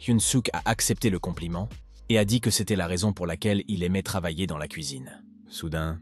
Yoon-suk a accepté le compliment et a dit que c'était la raison pour laquelle il aimait travailler dans la cuisine. Soudain,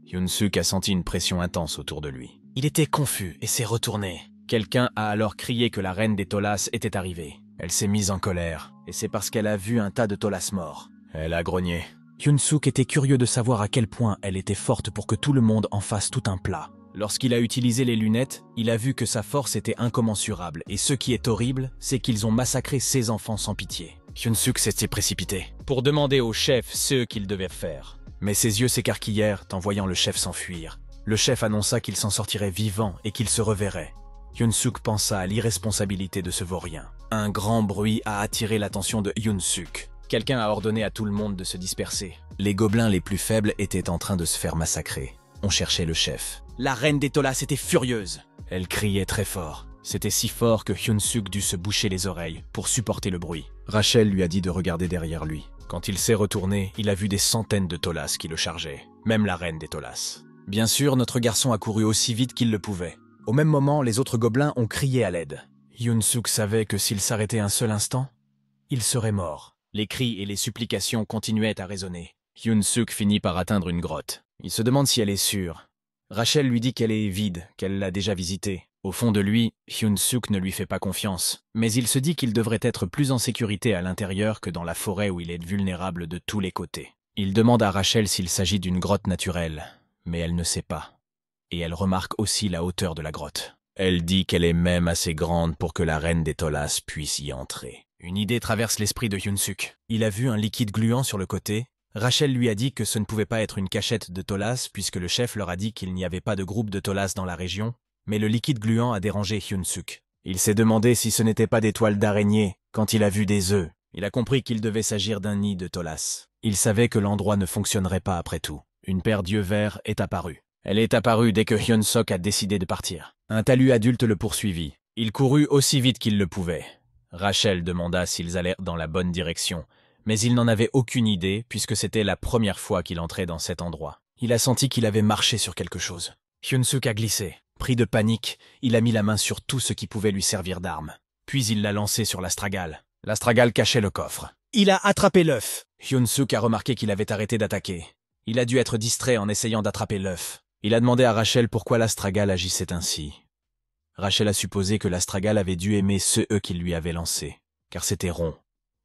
Yoon-suk a senti une pression intense autour de lui. Il était confus et s'est retourné. Quelqu'un a alors crié que la reine des Tolas était arrivée. Elle s'est mise en colère, et c'est parce qu'elle a vu un tas de Tolas morts. Elle a grogné. Yoon-suk était curieux de savoir à quel point elle était forte pour que tout le monde en fasse tout un plat. Lorsqu'il a utilisé les lunettes, il a vu que sa force était incommensurable, et ce qui est horrible, c'est qu'ils ont massacré ses enfants sans pitié. Yoon-suk s'était précipité pour demander au chef ce qu'il devait faire. Mais ses yeux s'écarquillèrent en voyant le chef s'enfuir. Le chef annonça qu'il s'en sortirait vivant et qu'il se reverrait. Yoon-suk pensa à l'irresponsabilité de ce vaurien. Un grand bruit a attiré l'attention de Yoon-suk. Quelqu'un a ordonné à tout le monde de se disperser. Les gobelins les plus faibles étaient en train de se faire massacrer. On cherchait le chef. La reine des Tolas était furieuse. Elle criait très fort. C'était si fort que Yoon-suk dut se boucher les oreilles pour supporter le bruit. Rachel lui a dit de regarder derrière lui. Quand il s'est retourné, il a vu des centaines de Tolas qui le chargeaient. Même la reine des Tolas. Bien sûr, notre garçon a couru aussi vite qu'il le pouvait. Au même moment, les autres gobelins ont crié à l'aide. Yoon-suk savait que s'il s'arrêtait un seul instant, il serait mort. Les cris et les supplications continuaient à résonner. Yoon-suk finit par atteindre une grotte. Il se demande si elle est sûre. Rachel lui dit qu'elle est vide, qu'elle l'a déjà visitée. Au fond de lui, Yoon-suk ne lui fait pas confiance. Mais il se dit qu'il devrait être plus en sécurité à l'intérieur que dans la forêt où il est vulnérable de tous les côtés. Il demande à Rachel s'il s'agit d'une grotte naturelle, mais elle ne sait pas. Et elle remarque aussi la hauteur de la grotte. Elle dit qu'elle est même assez grande pour que la reine des Tolas puisse y entrer. Une idée traverse l'esprit de Yoon-suk. Il a vu un liquide gluant sur le côté. Rachel lui a dit que ce ne pouvait pas être une cachette de Tolas puisque le chef leur a dit qu'il n'y avait pas de groupe de Tolas dans la région, mais le liquide gluant a dérangé Yoon-suk. Il s'est demandé si ce n'était pas des toiles d'araignée quand il a vu des œufs. Il a compris qu'il devait s'agir d'un nid de Tolas. Il savait que l'endroit ne fonctionnerait pas après tout. Une paire d'yeux verts est apparue. Elle est apparue dès que Yoon-suk a décidé de partir. Un talus adulte le poursuivit. Il courut aussi vite qu'il le pouvait. Rachel demanda s'ils allèrent dans la bonne direction, mais il n'en avait aucune idée puisque c'était la première fois qu'il entrait dans cet endroit. Il a senti qu'il avait marché sur quelque chose. Yoon-suk a glissé. Pris de panique, il a mis la main sur tout ce qui pouvait lui servir d'arme. Puis il l'a lancé sur l'astragale. L'astragale cachait le coffre. Il a attrapé l'œuf. Yoon-suk a remarqué qu'il avait arrêté d'attaquer. Il a dû être distrait en essayant d'attraper l'œuf. Il a demandé à Rachel pourquoi l'astragale agissait ainsi. Rachel a supposé que l'astragale avait dû aimer ce œuf qu'il lui avait lancé, car c'était rond,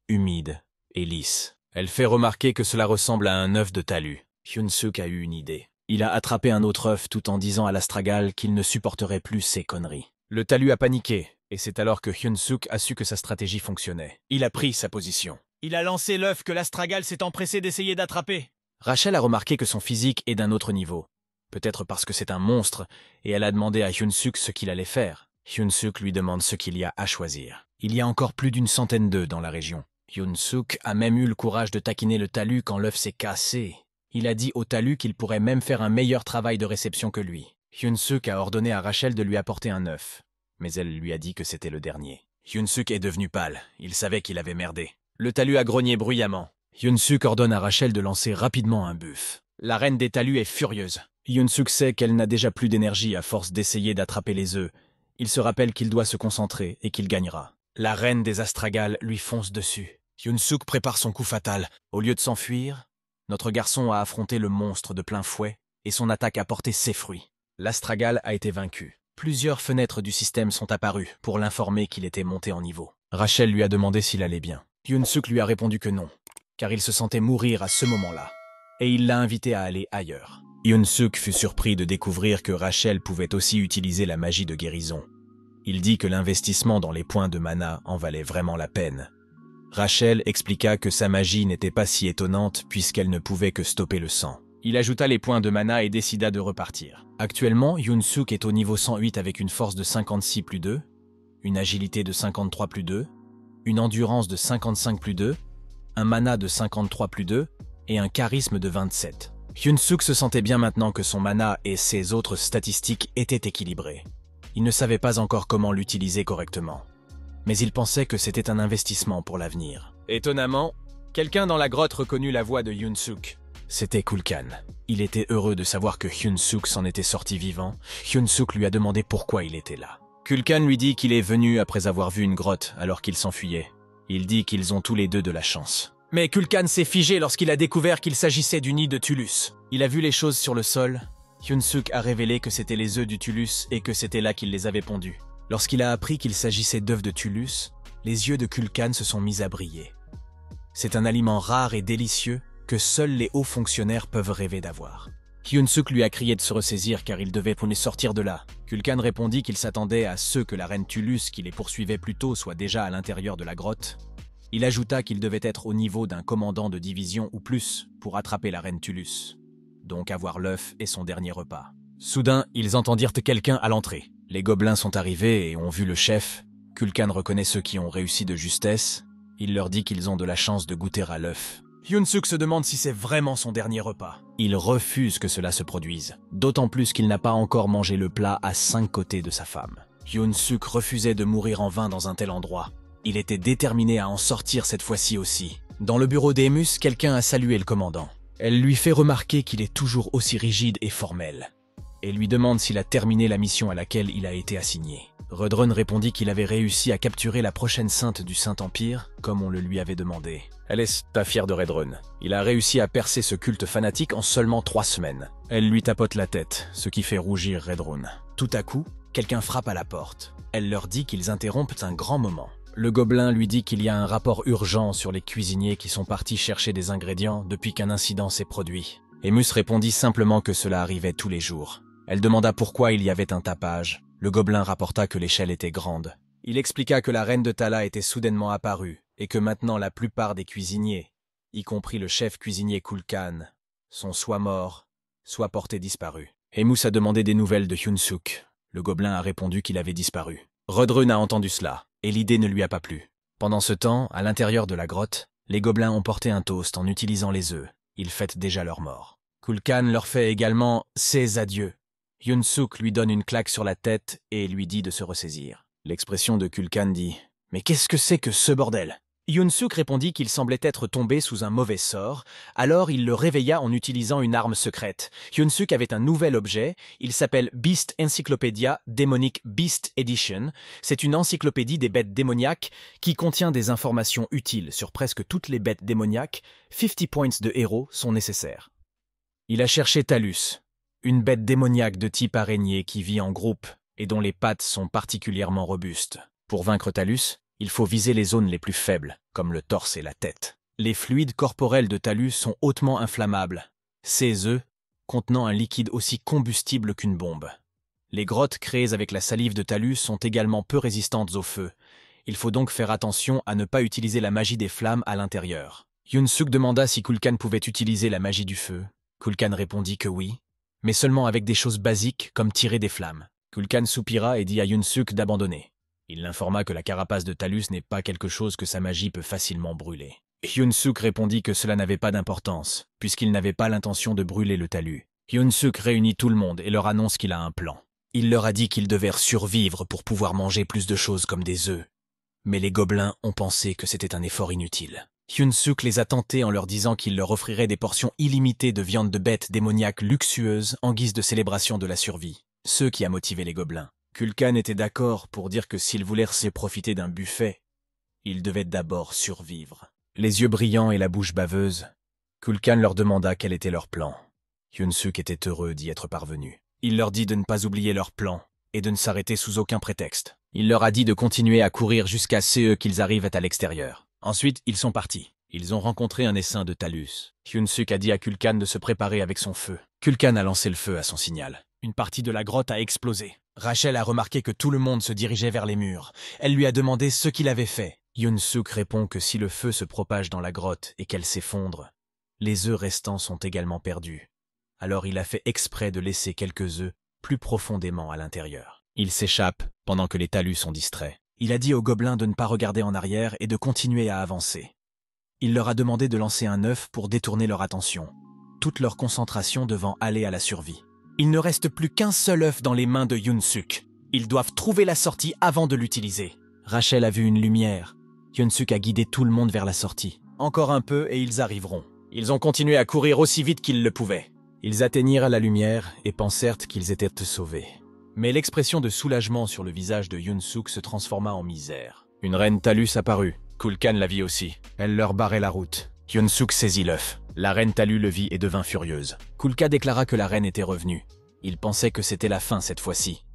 humide et lisse. Elle fait remarquer que cela ressemble à un œuf de talus. Yoon-suk a eu une idée. Il a attrapé un autre œuf tout en disant à l'astragale qu'il ne supporterait plus ces conneries. Le talus a paniqué, et c'est alors que Yoon-suk a su que sa stratégie fonctionnait. Il a pris sa position. Il a lancé l'œuf que l'astragale s'est empressé d'essayer d'attraper. Rachel a remarqué que son physique est d'un autre niveau. Peut-être parce que c'est un monstre, et elle a demandé à Yoon-suk ce qu'il allait faire. Yoon-suk lui demande ce qu'il y a à choisir. Il y a encore plus d'une centaine d'œufs dans la région. Yoon-suk a même eu le courage de taquiner le talus quand l'œuf s'est cassé. Il a dit au talus qu'il pourrait même faire un meilleur travail de réception que lui. Yoon-suk a ordonné à Rachel de lui apporter un œuf, mais elle lui a dit que c'était le dernier. Yoon-suk est devenu pâle, il savait qu'il avait merdé. Le talus a grogné bruyamment. Yoon-suk ordonne à Rachel de lancer rapidement un buff. La reine des talus est furieuse. Hyun-suk sait qu'elle n'a déjà plus d'énergie à force d'essayer d'attraper les œufs. Il se rappelle qu'il doit se concentrer et qu'il gagnera. La reine des astragales lui fonce dessus. Hyun-suk prépare son coup fatal. Au lieu de s'enfuir, notre garçon a affronté le monstre de plein fouet et son attaque a porté ses fruits. L'astragale a été vaincu. Plusieurs fenêtres du système sont apparues pour l'informer qu'il était monté en niveau. Rachel lui a demandé s'il allait bien. Hyun-suk lui a répondu que non, car il se sentait mourir à ce moment-là, et il l'a invité à aller ailleurs. Hyun-suk fut surpris de découvrir que Rachel pouvait aussi utiliser la magie de guérison. Il dit que l'investissement dans les points de mana en valait vraiment la peine. Rachel expliqua que sa magie n'était pas si étonnante puisqu'elle ne pouvait que stopper le sang. Il ajouta les points de mana et décida de repartir. Actuellement, Hyun-suk est au niveau 108 avec une force de 56 plus 2, une agilité de 53 plus 2, une endurance de 55 plus 2, un mana de 53 plus 2 et un charisme de 27. Hyun-suk se sentait bien maintenant que son mana et ses autres statistiques étaient équilibrés. Il ne savait pas encore comment l'utiliser correctement, mais il pensait que c'était un investissement pour l'avenir. Étonnamment, quelqu'un dans la grotte reconnut la voix de Hyun-suk. C'était Kulkan. Il était heureux de savoir que Hyun-suk s'en était sorti vivant. Hyun-suk lui a demandé pourquoi il était là. Kulkan lui dit qu'il est venu après avoir vu une grotte alors qu'il s'enfuyait. Il dit qu'ils ont tous les deux de la chance. Mais Kulkan s'est figé lorsqu'il a découvert qu'il s'agissait du nid de Tulus. Il a vu les choses sur le sol. Hyun-suk a révélé que c'était les œufs du Tulus et que c'était là qu'il les avait pondus. Lorsqu'il a appris qu'il s'agissait d'œufs de Tulus, les yeux de Kulkan se sont mis à briller. C'est un aliment rare et délicieux que seuls les hauts fonctionnaires peuvent rêver d'avoir. Hyun-suk lui a crié de se ressaisir car il devait sortir de là. Kulkan répondit qu'il s'attendait à ce que la reine Tulus qui les poursuivait plus tôt soit déjà à l'intérieur de la grotte. Il ajouta qu'il devait être au niveau d'un commandant de division ou plus pour attraper la reine Tulus, donc avoir l'œuf et son dernier repas. Soudain, ils entendirent quelqu'un à l'entrée. Les gobelins sont arrivés et ont vu le chef. Kulkan reconnaît ceux qui ont réussi de justesse. Il leur dit qu'ils ont de la chance de goûter à l'œuf. Hyun-suk se demande si c'est vraiment son dernier repas. Il refuse que cela se produise, d'autant plus qu'il n'a pas encore mangé le plat à 5 côtés de sa femme. Hyun-suk refusait de mourir en vain dans un tel endroit. Il était déterminé à en sortir cette fois-ci aussi. Dans le bureau d'Emus, quelqu'un a salué le commandant. Elle lui fait remarquer qu'il est toujours aussi rigide et formel, et lui demande s'il a terminé la mission à laquelle il a été assigné. Redrun répondit qu'il avait réussi à capturer la prochaine sainte du Saint-Empire, comme on le lui avait demandé. Elle est pas fière de Redrun. Il a réussi à percer ce culte fanatique en seulement 3 semaines. Elle lui tapote la tête, ce qui fait rougir Redrun. Tout à coup, quelqu'un frappe à la porte. Elle leur dit qu'ils interrompent un grand moment. Le gobelin lui dit qu'il y a un rapport urgent sur les cuisiniers qui sont partis chercher des ingrédients depuis qu'un incident s'est produit. Emus répondit simplement que cela arrivait tous les jours. Elle demanda pourquoi il y avait un tapage. Le gobelin rapporta que l'échelle était grande. Il expliqua que la reine de Tala était soudainement apparue et que maintenant la plupart des cuisiniers, y compris le chef cuisinier Kulkan, sont soit morts, soit portés disparus. Emus a demandé des nouvelles de Hyun-suk. Le gobelin a répondu qu'il avait disparu. Redrun a entendu cela, et l'idée ne lui a pas plu. Pendant ce temps, à l'intérieur de la grotte, les gobelins ont porté un toast en utilisant les œufs. Ils fêtent déjà leur mort. Kulkan leur fait également ses adieux. Hyun-suk lui donne une claque sur la tête et lui dit de se ressaisir. L'expression de Kulkan dit « Mais qu'est-ce que c'est que ce bordel ?» Hyun-suk répondit qu'il semblait être tombé sous un mauvais sort, alors il le réveilla en utilisant une arme secrète. Hyun-suk avait un nouvel objet, il s'appelle Beast Encyclopedia Demonic Beast Edition. C'est une encyclopédie des bêtes démoniaques qui contient des informations utiles sur presque toutes les bêtes démoniaques. 50 points de héros sont nécessaires. Il a cherché Talus, une bête démoniaque de type araignée qui vit en groupe et dont les pattes sont particulièrement robustes. Pour vaincre Talus, il faut viser les zones les plus faibles, comme le torse et la tête. Les fluides corporels de Talus sont hautement inflammables, ses œufs contenant un liquide aussi combustible qu'une bombe. Les grottes créées avec la salive de Talus sont également peu résistantes au feu. Il faut donc faire attention à ne pas utiliser la magie des flammes à l'intérieur. Hyun-suk demanda si Kulkan pouvait utiliser la magie du feu. Kulkan répondit que oui, mais seulement avec des choses basiques comme tirer des flammes. Kulkan soupira et dit à Hyun-suk d'abandonner. Il l'informa que la carapace de Talus n'est pas quelque chose que sa magie peut facilement brûler. Hyun-suk répondit que cela n'avait pas d'importance, puisqu'il n'avait pas l'intention de brûler le talus. Hyun-suk réunit tout le monde et leur annonce qu'il a un plan. Il leur a dit qu'ils devaient survivre pour pouvoir manger plus de choses comme des œufs. Mais les gobelins ont pensé que c'était un effort inutile. Hyun-suk les a tentés en leur disant qu'il leur offrirait des portions illimitées de viande de bête démoniaque luxueuse en guise de célébration de la survie, ce qui a motivé les gobelins. Kulkan était d'accord pour dire que s'ils voulaient se profiter d'un buffet, ils devaient d'abord survivre. Les yeux brillants et la bouche baveuse, Kulkan leur demanda quel était leur plan. Hyun-suk était heureux d'y être parvenu. Il leur dit de ne pas oublier leur plan et de ne s'arrêter sous aucun prétexte. Il leur a dit de continuer à courir jusqu'à ce qu'ils arrivent à l'extérieur. Ensuite, ils sont partis. Ils ont rencontré un essaim de Talus. Hyun-suk a dit à Kulkan de se préparer avec son feu. Kulkan a lancé le feu à son signal. Une partie de la grotte a explosé. Rachel a remarqué que tout le monde se dirigeait vers les murs. Elle lui a demandé ce qu'il avait fait. Hyun-suk répond que si le feu se propage dans la grotte et qu'elle s'effondre, les œufs restants sont également perdus. Alors il a fait exprès de laisser quelques œufs plus profondément à l'intérieur. Il s'échappe pendant que les talus sont distraits. Il a dit aux gobelins de ne pas regarder en arrière et de continuer à avancer. Il leur a demandé de lancer un œuf pour détourner leur attention, toute leur concentration devant aller à la survie. Il ne reste plus qu'un seul œuf dans les mains de Hyun-suk. Ils doivent trouver la sortie avant de l'utiliser. Rachel a vu une lumière. Hyun-suk a guidé tout le monde vers la sortie. Encore un peu et ils arriveront. Ils ont continué à courir aussi vite qu'ils le pouvaient. Ils atteignirent la lumière et pensèrent qu'ils étaient sauvés. Mais l'expression de soulagement sur le visage de Hyun-suk se transforma en misère. Une reine Talus apparut. Kulkan la vit aussi. Elle leur barrait la route. Hyun-suk saisit l'œuf. La reine Talus le vit et devint furieuse. Kulka déclara que la reine était revenue. Il pensait que c'était la fin cette fois-ci.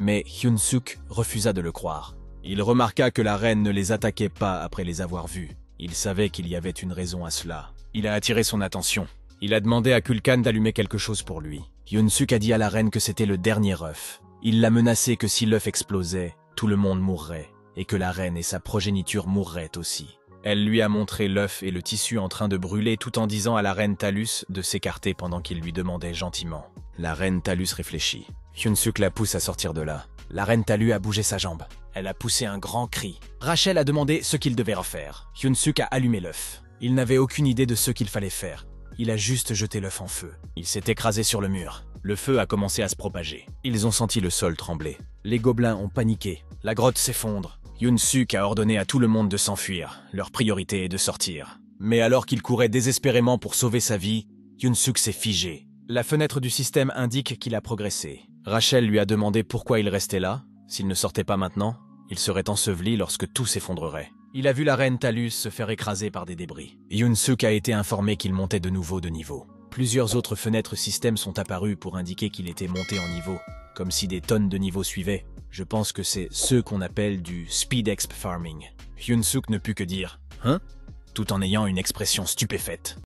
Mais Hyun-suk refusa de le croire. Il remarqua que la reine ne les attaquait pas après les avoir vus. Il savait qu'il y avait une raison à cela. Il a attiré son attention. Il a demandé à Kulkan d'allumer quelque chose pour lui. Hyun-suk a dit à la reine que c'était le dernier œuf. Il l'a menacé que si l'œuf explosait, tout le monde mourrait, et que la reine et sa progéniture mourraient aussi. Elle lui a montré l'œuf et le tissu en train de brûler tout en disant à la reine Talus de s'écarter pendant qu'il lui demandait gentiment. La reine Talus réfléchit. Hyun-suk la pousse à sortir de là. La reine Talus a bougé sa jambe. Elle a poussé un grand cri. Rachel a demandé ce qu'il devait refaire. Hyun-suk a allumé l'œuf. Il n'avait aucune idée de ce qu'il fallait faire. Il a juste jeté l'œuf en feu. Il s'est écrasé sur le mur. Le feu a commencé à se propager. Ils ont senti le sol trembler. Les gobelins ont paniqué. La grotte s'effondre. Hyun-suk a ordonné à tout le monde de s'enfuir. Leur priorité est de sortir. Mais alors qu'il courait désespérément pour sauver sa vie, Hyun-suk s'est figé. La fenêtre du système indique qu'il a progressé. Rachel lui a demandé pourquoi il restait là. S'il ne sortait pas maintenant, il serait enseveli lorsque tout s'effondrerait. Il a vu la reine Talus se faire écraser par des débris. Hyun-suk a été informé qu'il montait de nouveau de niveau. Plusieurs autres fenêtres système sont apparues pour indiquer qu'il était monté en niveau, comme si des tonnes de niveaux suivaient. Je pense que c'est ce qu'on appelle du speed exp farming. Hyun-suk ne put que dire « Hein ?» tout en ayant une expression stupéfaite.